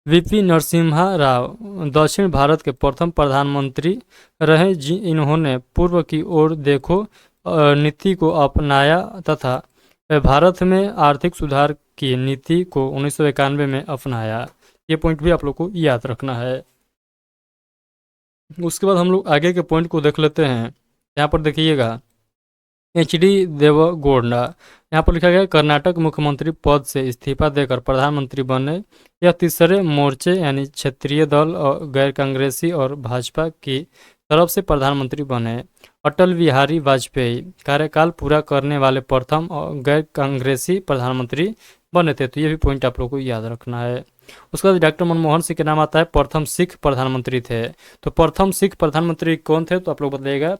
वीपी नरसिम्हा राव दक्षिण भारत के प्रथम प्रधानमंत्री रहे, इन्होंने पूर्व की ओर देखो नीति को अपनाया तथा भारत में आर्थिक सुधार की नीति को 1991 में अपनाया। ये पॉइंट भी आप लोग को याद रखना है। उसके बाद हम लोग आगे के पॉइंट को देख लेते हैं। यहाँ पर देखिएगा एचडी देवगौड़ा, यहाँ पर लिखा गया कर्नाटक मुख्यमंत्री पद से इस्तीफा देकर प्रधानमंत्री बने। यह तीसरे मोर्चे यानी क्षेत्रीय दल और गैर कांग्रेसी और भाजपा की तरफ से प्रधानमंत्री बने। अटल बिहारी वाजपेयी कार्यकाल पूरा करने वाले प्रथम और गैर कांग्रेसी प्रधानमंत्री बने थे। तो ये भी पॉइंट आप लोग को याद रखना है। उसके बाद डॉक्टर मनमोहन सिंह के नाम आता है, प्रथम सिख प्रधानमंत्री थे। तो प्रथम सिख प्रधानमंत्री कौन थे, तो आप लोग बताइएगा।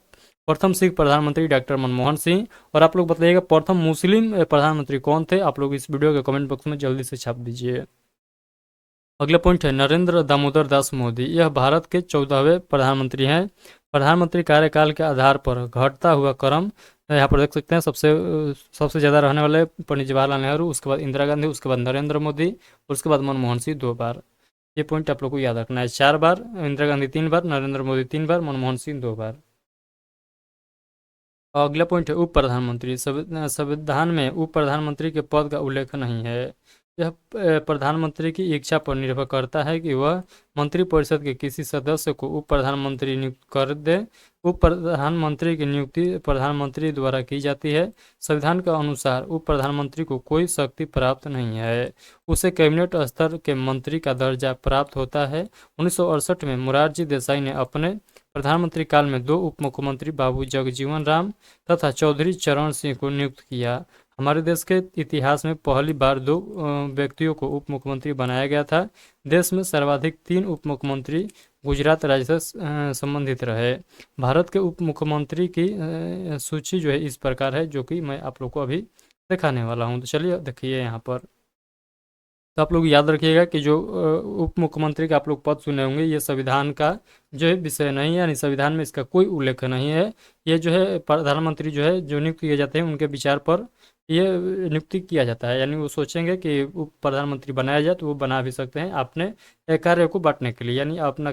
प्रथम सिख प्रधानमंत्री डॉक्टर मनमोहन सिंह। और आप लोग बताइएगा प्रथम मुस्लिम प्रधानमंत्री कौन थे, आप लोग इस वीडियो के कमेंट बॉक्स में जल्दी से छाप दीजिए। अगला पॉइंट है नरेंद्र दामोदर दास मोदी, यह भारत के 14वें प्रधानमंत्री हैं। प्रधानमंत्री कार्यकाल के आधार पर घटता हुआ क्रम यहाँ पर देख सकते हैं। सबसे ज़्यादा रहने वाले पंडित जवाहरलाल नेहरू, उसके बाद इंदिरा गांधी, उसके बाद नरेंद्र मोदी, और उसके बाद मनमोहन सिंह 2 बार। ये पॉइंट आप लोग को याद रखना है। 4 बार इंदिरा गांधी, 3 बार नरेंद्र मोदी, 3 बार मनमोहन सिंह 2 बार। अगला पॉइंट है उप प्रधानमंत्री, संविधान में उप प्रधानमंत्री के पद का उल्लेख नहीं है। यह प्रधानमंत्री की इच्छा पर निर्भर करता है कि वह मंत्रिपरिषद के किसी सदस्य को उप प्रधानमंत्री नियुक्त कर दे। उप प्रधानमंत्री की नियुक्ति प्रधानमंत्री द्वारा की जाती है। संविधान के अनुसार उप प्रधानमंत्री को कोई शक्ति प्राप्त नहीं है, उसे कैबिनेट स्तर के मंत्री का दर्जा प्राप्त होता है। 1968 में मोरारजी देसाई ने अपने प्रधानमंत्री काल में 2 उप मुख्यमंत्री बाबू जगजीवन राम तथा चौधरी चरण सिंह को नियुक्त किया। हमारे देश के इतिहास में पहली बार 2 व्यक्तियों को उप मुख्यमंत्री बनाया गया था। देश में सर्वाधिक 3 उप मुख्यमंत्री गुजरात राज्य से संबंधित रहे। भारत के उप मुख्यमंत्री की सूची जो है इस प्रकार है, जो कि मैं आप लोग को अभी दिखाने वाला हूँ। तो चलिए देखिए यहाँ पर। तो आप लोग याद रखिएगा कि जो उप मुख्यमंत्री का आप लोग पद सुने होंगे, ये संविधान का जो है विषय नहीं है, यानी संविधान में इसका कोई उल्लेख नहीं है। ये जो है प्रधानमंत्री जो है जो नियुक्त किए जाते हैं उनके विचार पर ये नियुक्ति किया जाता है। यानी वो सोचेंगे कि उप प्रधानमंत्री बनाया जाए तो वो बना भी सकते हैं अपने कार्य को बांटने के लिए, यानी अपना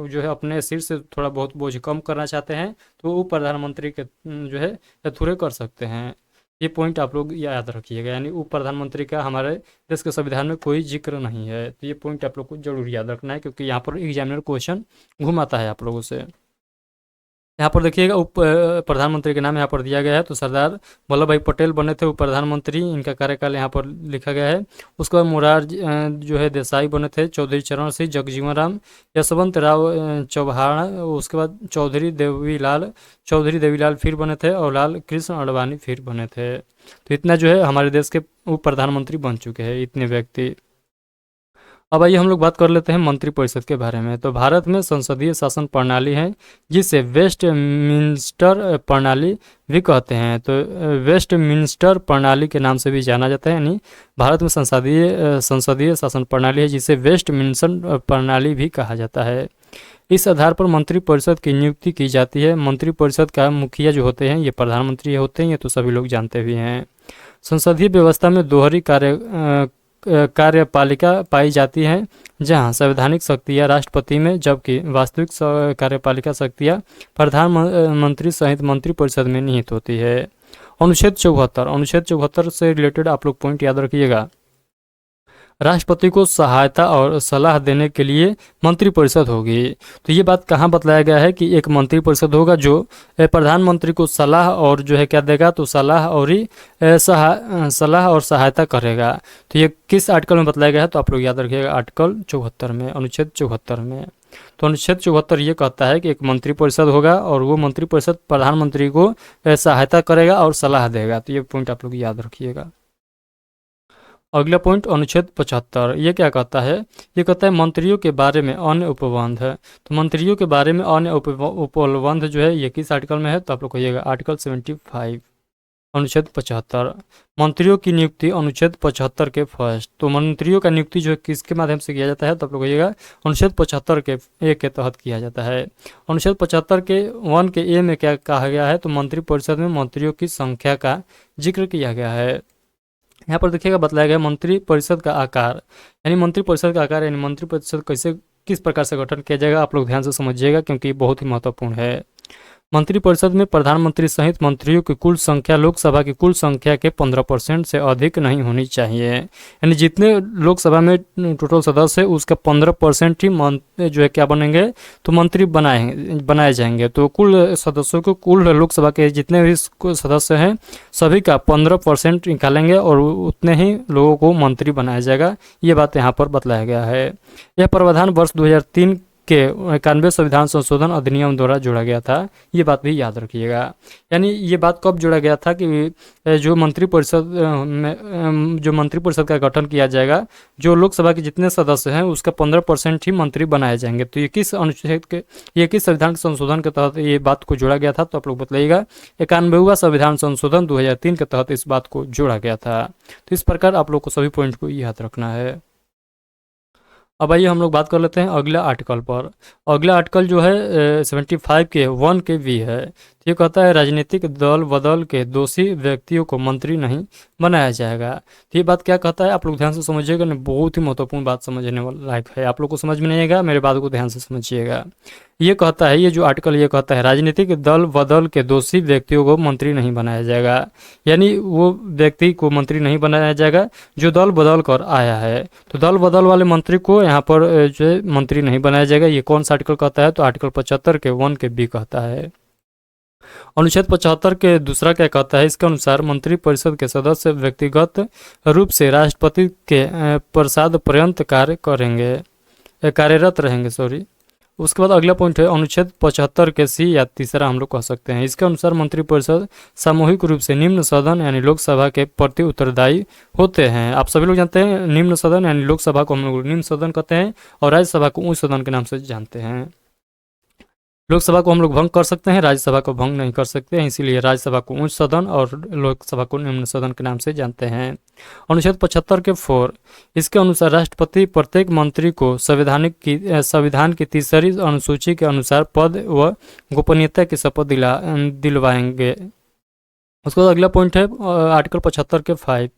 जो है अपने सिर से थोड़ा बहुत बोझ कम करना चाहते हैं तो उप प्रधानमंत्री के जो है थोड़े कर सकते हैं। ये पॉइंट आप लोग याद रखिएगा, यानी उप प्रधानमंत्री का हमारे देश के संविधान में कोई जिक्र नहीं है। तो ये पॉइंट आप लोग को जरूर याद रखना है, क्योंकि यहाँ पर एग्जामिनर क्वेश्चन घुमाता है आप लोगों से। यहाँ पर देखिएगा उप प्रधानमंत्री के नाम यहाँ पर दिया गया है। तो सरदार वल्लभ भाई पटेल बने थे उप प्रधानमंत्री, इनका कार्यकाल यहाँ पर लिखा गया है। उसके बाद मोरारजी जो है देसाई बने थे, चौधरी चरण सिंह, जगजीवन राम, यशवंत राव चौहान, उसके बाद चौधरी देवीलाल फिर बने थे, और लाल कृष्ण अडवाणी फिर बने थे। तो इतना जो है हमारे देश के उप प्रधानमंत्री बन चुके हैं, इतने व्यक्ति। अब आइए हम लोग बात कर लेते हैं मंत्रिपरिषद के बारे में। तो भारत में संसदीय शासन प्रणाली है, जिसे वेस्टमिंस्टर प्रणाली भी कहते हैं। तो वेस्टमिंस्टर प्रणाली के नाम से भी जाना जाता है, यानी भारत में संसदीय शासन प्रणाली है जिसे वेस्टमिंस्टर प्रणाली भी कहा जाता है। इस आधार पर मंत्रिपरिषद की नियुक्ति की जाती है। मंत्रिपरिषद का मुखिया जो होते हैं ये प्रधानमंत्री होते हैं, ये तो सभी लोग जानते भी हैं। संसदीय व्यवस्था में दोहरी कार्यपालिका पाई जाती है, जहां संवैधानिक शक्तियां राष्ट्रपति में, जबकि वास्तविक कार्यपालिका शक्तियां प्रधानमंत्री सहित मंत्रिपरिषद में निहित होती है। अनुच्छेद 74 से रिलेटेड आप लोग पॉइंट याद रखिएगा। राष्ट्रपति को सहायता और सलाह देने के लिए मंत्रिपरिषद होगी। तो ये बात कहाँ बतलाया गया है कि एक मंत्रिपरिषद होगा जो प्रधानमंत्री को सलाह और जो है क्या देगा, तो सलाह और ही सलाह और सहायता करेगा। तो ये किस आर्टिकल में बतलाया गया है, तो आप लोग याद रखिएगा आर्टिकल 74 में, अनुच्छेद 74 में। तो अनुच्छेद 74 ये कहता है कि एक मंत्रिपरिषद होगा और वो मंत्रिपरिषद प्रधानमंत्री को सहायता करेगा और सलाह देगा। तो ये पॉइंट आप लोग याद रखिएगा। अगला पॉइंट अनुच्छेद 75 ये क्या कहता है, ये कहता है मंत्रियों के बारे में अन्य उपबंध है। तो मंत्रियों के बारे में अन्य उपबंध जो है ये किस आर्टिकल में है, तो आप लोग कहिएगा आर्टिकल 75 अनुच्छेद 75। मंत्रियों की नियुक्ति अनुच्छेद 75 के फर्स्ट। तो मंत्रियों का नियुक्ति जो है किसके माध्यम से किया जाता है, तो आप लोग कहिएगा अनुच्छेद 75 के ए के तहत किया जाता है। अनुच्छेद 75 के 1 के ए में क्या कहा गया है, तो मंत्रिपरिषद में मंत्रियों की संख्या का जिक्र किया गया है। यहाँ पर देखिएगा बतलाया गया मंत्रिपरिषद का आकार, यानी मंत्रिपरिषद का आकार यानी मंत्रिपरिषद कैसे किस प्रकार से गठन किया जाएगा, आप लोग ध्यान से समझिएगा क्योंकि बहुत ही महत्वपूर्ण है। मंत्रिपरिषद में प्रधानमंत्री सहित मंत्रियों की कुल संख्या लोकसभा की कुल संख्या के 15% से अधिक नहीं होनी चाहिए। यानी जितने लोकसभा में टोटल सदस्य है उसका 15% ही जो है क्या बनेंगे, तो मंत्री बनाए जाएंगे। तो कुल सदस्यों को कुल लोकसभा के जितने भी सदस्य हैं सभी का 15% निकालेंगे और उतने ही लोगों को मंत्री बनाया जाएगा। ये बात यहाँ पर बतलाया गया है। यह प्रावधान वर्ष 2003 के 91 संविधान संशोधन अधिनियम द्वारा जोड़ा गया था। ये बात भी याद रखिएगा। यानी ये बात कब जोड़ा गया था कि जो मंत्रिपरिषद का गठन किया जाएगा, जो लोकसभा के जितने सदस्य हैं उसका 15% ही मंत्री बनाए जाएंगे। तो ये किस अनुच्छेद के, ये किस संविधान संशोधन के तहत ये बात को जोड़ा गया था, तो आप लोग बताइएगा 91वां संविधान संशोधन 2003 के तहत इस बात को जोड़ा गया था। तो इस प्रकार आप लोग को सभी पॉइंट को याद रखना है। अब आइए हम लोग बात कर लेते हैं अगला आर्टिकल पर। अगला आर्टिकल जो है 75 के 1 के भी है। ये कहता है राजनीतिक दल बदल के दोषी व्यक्तियों को मंत्री नहीं बनाया जाएगा। तो ये बात क्या कहता है, आप लोग ध्यान से समझिएगा, बहुत ही महत्वपूर्ण बात समझने वाला लायक है। आप लोग को समझ में नहीं आएगा, मेरे बात को ध्यान से समझिएगा। ये कहता है, ये जो आर्टिकल ये कहता है राजनीतिक दल बदल के दोषी व्यक्तियों को मंत्री नहीं बनाया जाएगा। यानी वो व्यक्ति को मंत्री नहीं बनाया जाएगा जो दल बदल कर आया है। तो दल बदल वाले मंत्री को यहाँ पर जो है मंत्री नहीं बनाया जाएगा। ये कौन सा आर्टिकल कहता है, तो आर्टिकल 75 के 1 के बी कहता है। अनुच्छेद 75 के दूसरा क्या कहता है, इसके अनुसार मंत्रिपरिषद के सदस्य व्यक्तिगत रूप से राष्ट्रपति के प्रसाद पर्यंत कार्यरत रहेंगे। उसके बाद अगला पॉइंट है अनुच्छेद 75 के सी या तीसरा हम लोग कह सकते हैं। इसके अनुसार मंत्रिपरिषद सामूहिक रूप से निम्न सदन यानी लोकसभा के प्रति उत्तरदायी होते हैं। आप सभी लोग जानते हैं निम्न सदन यानी लोकसभा को हम लोग निम्न सदन कहते हैं और राज्यसभा को उच्च सदन के नाम से जानते हैं। लोकसभा को हम लोग भंग कर सकते हैं, राज्यसभा को भंग नहीं कर सकते हैं, इसीलिए राज्यसभा को उच्च सदन और लोकसभा को निम्न सदन के नाम से जानते हैं। अनुच्छेद 75 के 4 इसके अनुसार राष्ट्रपति प्रत्येक मंत्री को संविधान की तीसरी अनुसूची के अनुसार पद व गोपनीयता की शपथ दिलवाएंगे। उसके बाद अगला पॉइंट है आर्टिकल 75 के 5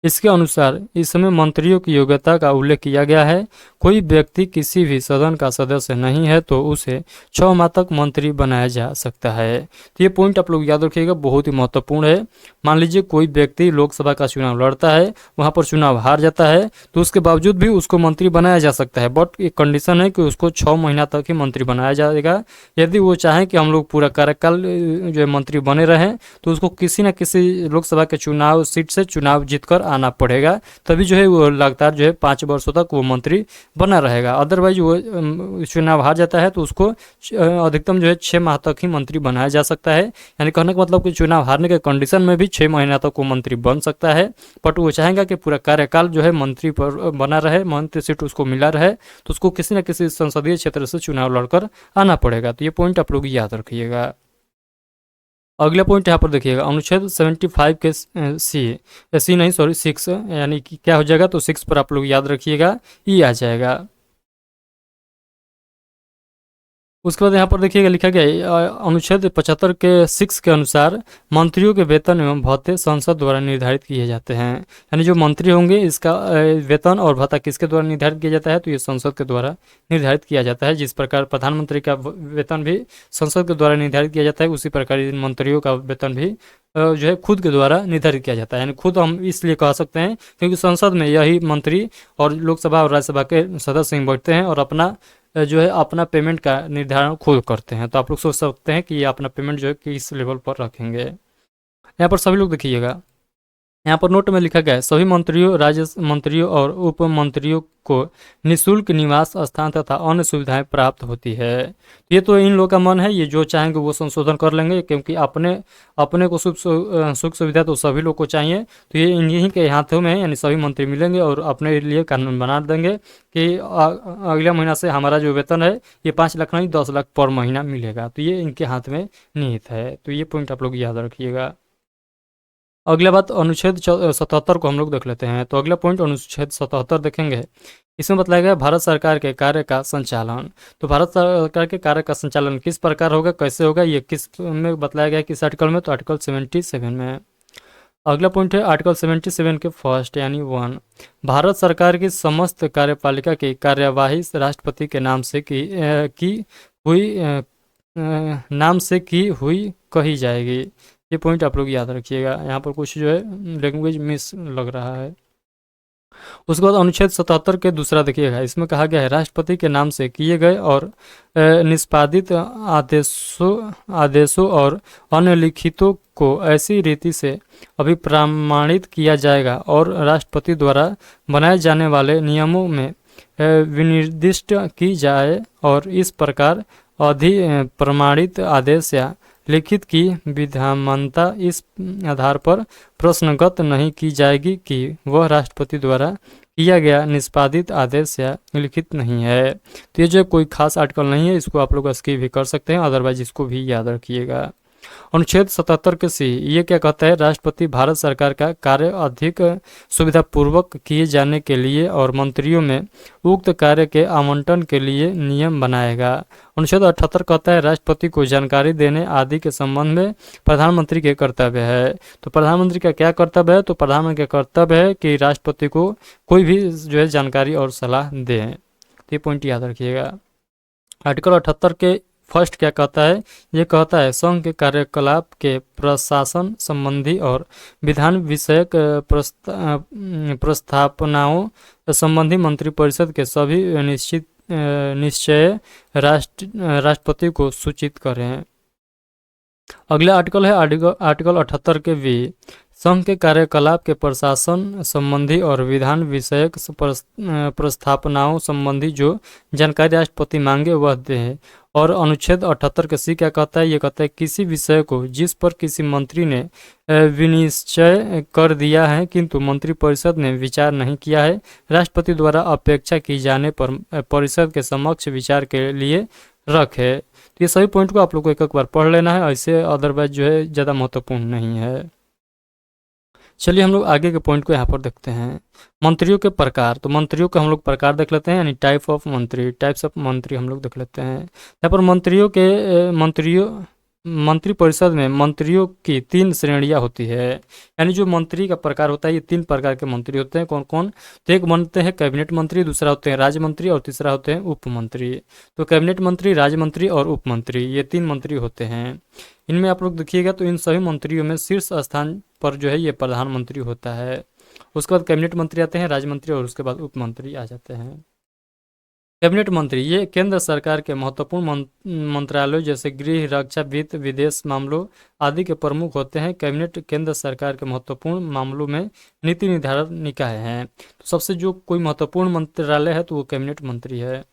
इसके अनुसार इसमें मंत्रियों की योग्यता का उल्लेख किया गया है। कोई व्यक्ति किसी भी सदन का सदस्य नहीं है तो उसे 6 माह तक मंत्री बनाया जा सकता है। तो ये पॉइंट आप लोग याद रखिएगा, बहुत ही महत्वपूर्ण है। मान लीजिए कोई व्यक्ति लोकसभा का चुनाव लड़ता है, वहाँ पर चुनाव हार जाता है, तो उसके बावजूद भी उसको मंत्री बनाया जा सकता है, बट एक कंडीशन है कि उसको 6 महीना तक ही मंत्री बनाया जाएगा। यदि वो चाहें कि हम लोग पूरा कार्यकाल जो है मंत्री बने रहें तो उसको किसी न किसी लोकसभा के चुनाव सीट से चुनाव जीतकर आना पड़ेगा, तभी जो है वो लगातार जो है 5 वर्षों तक वो मंत्री बना रहेगा। अदरवाइज वो चुनाव हार जाता है तो उसको अधिकतम जो है 6 माह तक ही मंत्री बनाया जा सकता है। यानी कहने का मतलब कि चुनाव हारने के कंडीशन में भी 6 महीना तक वो मंत्री बन सकता है, बट वो चाहेगा कि पूरा कार्यकाल जो है मंत्री पर बना रहे, मंत्री सीट उसको मिला रहे, तो उसको किसी न किसी संसदीय क्षेत्र से चुनाव लड़कर आना पड़ेगा। तो ये पॉइंट आप लोग याद रखिएगा। अगला पॉइंट यहाँ पर देखिएगा अनुच्छेद 75 के 6 यानी कि क्या हो जाएगा, तो 6 पर आप लोग याद रखिएगा ई आ जाएगा। उसके बाद यहाँ पर देखिएगा लिखा गया है अनुच्छेद 75 के 6 के अनुसार मंत्रियों के वेतन एवं भत्ते संसद द्वारा निर्धारित किए जाते हैं। यानी जो मंत्री होंगे इसका वेतन और भत्ता किसके द्वारा निर्धारित किया जाता है, तो ये संसद के द्वारा निर्धारित किया जाता है। जिस प्रकार प्रधानमंत्री का वेतन भी संसद के द्वारा निर्धारित किया जाता है, उसी प्रकार इन मंत्रियों का वेतन भी जो है खुद के द्वारा निर्धारित किया जाता है। यानी खुद हम इसलिए कह सकते हैं क्योंकि संसद में यही मंत्री और लोकसभा और राज्यसभा के सदस्य ही बैठते हैं और अपना जो है अपना पेमेंट का निर्धारण खुद करते हैं। तो आप लोग सोच सकते हैं कि ये अपना पेमेंट जो है किस लेवल पर रखेंगे। यहाँ पर सभी लोग देखिएगा, यहाँ पर नोट में लिखा गया है सभी मंत्रियों, राज्य मंत्रियों और उप मंत्रियों को निःशुल्क निवास स्थान तथा अन्य सुविधाएं प्राप्त होती है। ये तो इन लोगों का मन है, ये जो चाहेंगे वो संशोधन कर लेंगे क्योंकि अपने अपने को सुख सुविधा तो सभी लोग को चाहिए। तो ये इन्हीं के हाथों में है, यानी सभी मंत्री मिलेंगे और अपने लिए कानून बना देंगे कि अगले महीना से हमारा जो वेतन है ये 5 लाख नहीं 10 लाख पर महीना मिलेगा। तो ये इनके हाथ में निहित है। तो ये पॉइंट आप लोग याद रखिएगा। अगला बात अनुच्छेद 77 को हम लोग देख लेते हैं। तो अगला पॉइंट अनुच्छेद 77 देखेंगे। इसमें बताया गया भारत सरकार के कार्य का संचालन। तो भारत सरकार के कार्य का संचालन किस प्रकार होगा, कैसे होगा, ये किस में बताया गया किस आर्टिकल में, तो आर्टिकल 77 में। अगला पॉइंट है आर्टिकल 77 के फर्स्ट यानी 1, भारत सरकार की समस्त कार्यपालिका की कार्यवाही राष्ट्रपति के नाम से नाम से की हुई कही जाएगी। ये पॉइंट आप लोग याद रखिएगा। यहाँ पर कुछ जो है लैंग्वेज मिस लग रहा है। उसके बाद अनुच्छेद 77 के दूसरा देखिएगा, इसमें कहा गया है राष्ट्रपति के नाम से किए गए और निष्पादित आदेशों और अन्य लिखितों को ऐसी रीति से अभिप्रमाणित किया जाएगा और राष्ट्रपति द्वारा बनाए जाने वाले नियमों में विनिर्दिष्ट की जाए और इस प्रकार प्रमाणित आदेश या लिखित की विद्यमानता इस आधार पर प्रश्नगत नहीं की जाएगी कि वह राष्ट्रपति द्वारा किया गया निष्पादित आदेश या लिखित नहीं है। तो ये जो कोई खास आर्टिकल नहीं है, इसको आप लोग स्किप भी कर सकते हैं, अदरवाइज इसको भी याद रखिएगा। अनुच्छेद 77 के सी ये क्या कहता है, राष्ट्रपति भारत सरकार का कार्य अधिक सुविधापूर्वक किए जाने के लिए और मंत्रियों में उक्त कार्य के आवंटन के लिए नियम बनाएगा। अनुच्छेद 78 कहता है राष्ट्रपति को जानकारी देने आदि के संबंध में प्रधानमंत्री के कर्तव्य है। तो प्रधानमंत्री का क्या कर्तव्य है, तो प्रधानमंत्री का कर्तव्य है कि राष्ट्रपति को कोई भी जो है जानकारी और सलाह दें। तो ये पॉइंट याद रखिएगा। आर्टिकल 78 के फर्स्ट क्या कहता है, ये कहता है संघ के कार्यकलाप के प्रशासन संबंधी और विधान विषयक प्रस्तावनाओं संबंधी मंत्रिपरिषद के सभी निश्चय राष्ट्रपति को सूचित करें। अगला आर्टिकल है आर्टिकल 78 के वी संघ के कार्यकलाप के प्रशासन संबंधी और विधान विषयक प्रस्तावनाओं संबंधी जो जानकारी राष्ट्रपति मांगे वह दे। और अनुच्छेद 78 के सी क्या कहता है, ये कहता है किसी विषय को जिस पर किसी मंत्री ने विनिश्चय कर दिया है किंतु मंत्रिपरिषद ने विचार नहीं किया है, राष्ट्रपति द्वारा अपेक्षा की जाने पर परिषद के समक्ष विचार के लिए रखे। तो ये सभी पॉइंट को आप लोग को एक बार पढ़ लेना है, ऐसे अदरवाइज जो है ज़्यादा महत्वपूर्ण नहीं है। चलिए हम लोग आगे के पॉइंट को यहाँ पर देखते हैं। मंत्रियों के प्रकार, तो मंत्रियों के हम लोग प्रकार देख लेते हैं, यानी टाइप्स ऑफ मंत्री हम लोग देख लेते हैं। यहाँ पर मंत्रिपरिषद में मंत्रियों की 3 श्रेणियां होती है। यानी जो मंत्री का प्रकार होता है ये 3 प्रकार के मंत्री होते हैं। कौन कौन, तो एक बनते हैं कैबिनेट मंत्री, दूसरा होते हैं राज्य मंत्री और तीसरा होते हैं उप मंत्री। तो कैबिनेट मंत्री, राज्य मंत्री और उप मंत्री ये 3 मंत्री होते हैं। इनमें आप लोग देखिएगा तो इन सभी मंत्रियों में शीर्ष स्थान पर जो है ये प्रधानमंत्री होता है। उसके बाद कैबिनेट मंत्री आते हैं, राज्य मंत्री और उसके बाद उप मंत्री आ जाते हैं। कैबिनेट मंत्री ये केंद्र सरकार के महत्वपूर्ण मंत्रालयों जैसे गृह, रक्षा, वित्त, विदेश मामलों आदि के प्रमुख होते हैं। कैबिनेट केंद्र सरकार के महत्वपूर्ण मामलों में नीति निर्धारण निकाय हैं। तो सबसे जो कोई महत्वपूर्ण मंत्रालय है तो वो कैबिनेट मंत्री है।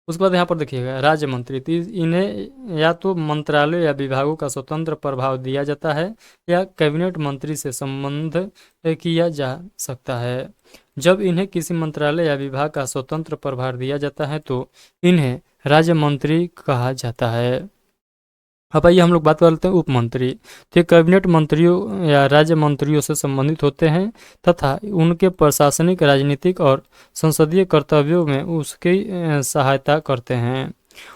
उसके बाद यहाँ पर देखिएगा राज्य मंत्री, तो इन्हें या तो मंत्रालय या विभागों का स्वतंत्र प्रभाव दिया जाता है या कैबिनेट मंत्री से संबंध किया जा सकता है। जब इन्हें किसी मंत्रालय या विभाग का स्वतंत्र प्रभार दिया जाता है तो इन्हें राज्य मंत्री कहा जाता है। अब आइए हम लोग बात करते हैं उप मंत्री। तो कैबिनेट मंत्रियों या राज्य मंत्रियों से संबंधित होते हैं तथा उनके प्रशासनिक, राजनीतिक और संसदीय कर्तव्यों में उसकी सहायता करते हैं।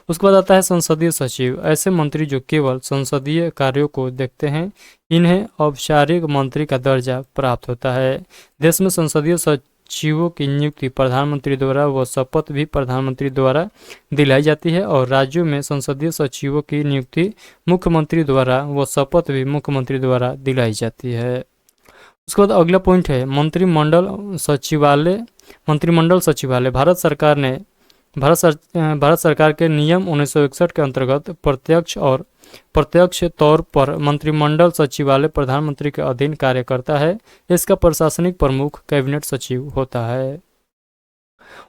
उसके बाद आता है संसदीय सचिव, ऐसे मंत्री जो केवल संसदीय कार्यों को देखते हैं। इन्हें औपचारिक मंत्री का दर्जा प्राप्त होता है। देश में संसदीय सचिवों की नियुक्ति प्रधानमंत्री द्वारा व शपथ भी प्रधानमंत्री द्वारा दिलाई जाती है। और राज्यों में संसदीय सचिवों की नियुक्ति मुख्यमंत्री द्वारा व शपथ भी मुख्यमंत्री द्वारा दिलाई जाती है। उसके बाद अगला पॉइंट है मंत्रिमंडल सचिवालय। मंत्रिमंडल सचिवालय भारत सरकार के नियम 1961 के अंतर्गत प्रत्यक्ष तौर पर मंत्रिमंडल सचिवालय प्रधानमंत्री के अधीन कार्य करता है। इसका प्रशासनिक प्रमुख कैबिनेट सचिव होता है।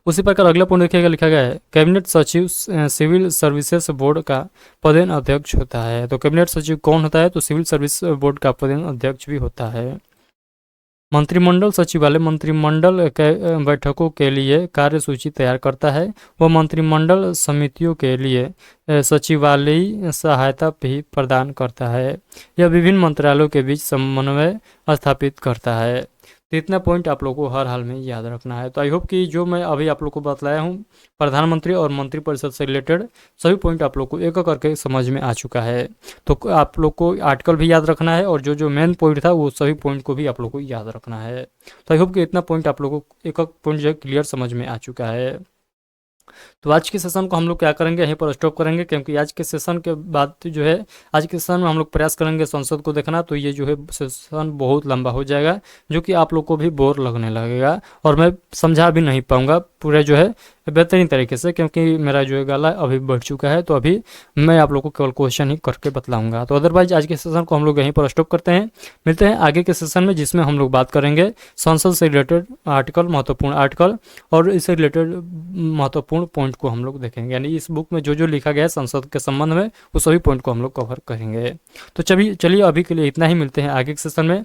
उसी प्रकार अगला पॉइंट देखिएगा, लिखा गया है कैबिनेट सचिव सिविल सर्विसेज बोर्ड का पदेन अध्यक्ष होता है। तो कैबिनेट सचिव कौन होता है? तो सिविल सर्विस बोर्ड का पदेन अध्यक्ष भी होता है। मंत्रिमंडल सचिवालय मंत्रिमंडल के बैठकों के लिए कार्यसूची तैयार करता है। वह मंत्रिमंडल समितियों के लिए सचिवालयी सहायता भी प्रदान करता है। यह विभिन्न मंत्रालयों के बीच समन्वय स्थापित करता है। तो इतना पॉइंट आप लोगों को हर हाल में याद रखना है। तो आई होप कि जो मैं अभी आप लोग को बतलाया हूँ प्रधानमंत्री और मंत्रिपरिषद से रिलेटेड सभी पॉइंट आप लोग को एक एक करके समझ में आ चुका है। तो आप लोग को आर्टिकल भी याद रखना है और जो जो मेन पॉइंट था वो सभी पॉइंट को भी आप लोग को याद रखना है। तो आई होप कि इतना पॉइंट आप लोगों को एक एक पॉइंट जो है क्लियर समझ में आ चुका है। तो आज के सेशन को हम लोग क्या करेंगे, यहीं पर स्टॉप करेंगे, क्योंकि आज के सेशन के बाद जो है आज के सेशन में हम लोग प्रयास करेंगे संसद को देखना। तो ये जो है सेशन बहुत लंबा हो जाएगा, जो कि आप लोग को भी बोर लगने लगेगा और मैं समझा भी नहीं पाऊंगा पूरे जो है बेहतरीन तरीके से, क्योंकि मेरा जो है गला अभी बढ़ चुका है। तो अभी मैं आप लोग को केवल क्वेश्चन ही करके बतलाऊंगा। तो अदरवाइज आज के सेशन को हम लोग यहीं पर स्टॉप करते हैं। मिलते हैं आगे के सेशन में, जिसमें हम लोग बात करेंगे संसद से रिलेटेड आर्टिकल, महत्वपूर्ण आर्टिकल और इससे रिलेटेड महत्वपूर्ण पॉइंट को हम लोग देखेंगे। यानी इस बुक में जो जो लिखा गया है संसद के संबंध में वो सभी पॉइंट को हम लोग कवर करेंगे। तो चलिए अभी के लिए इतना ही, मिलते हैं आगे के सेशन में।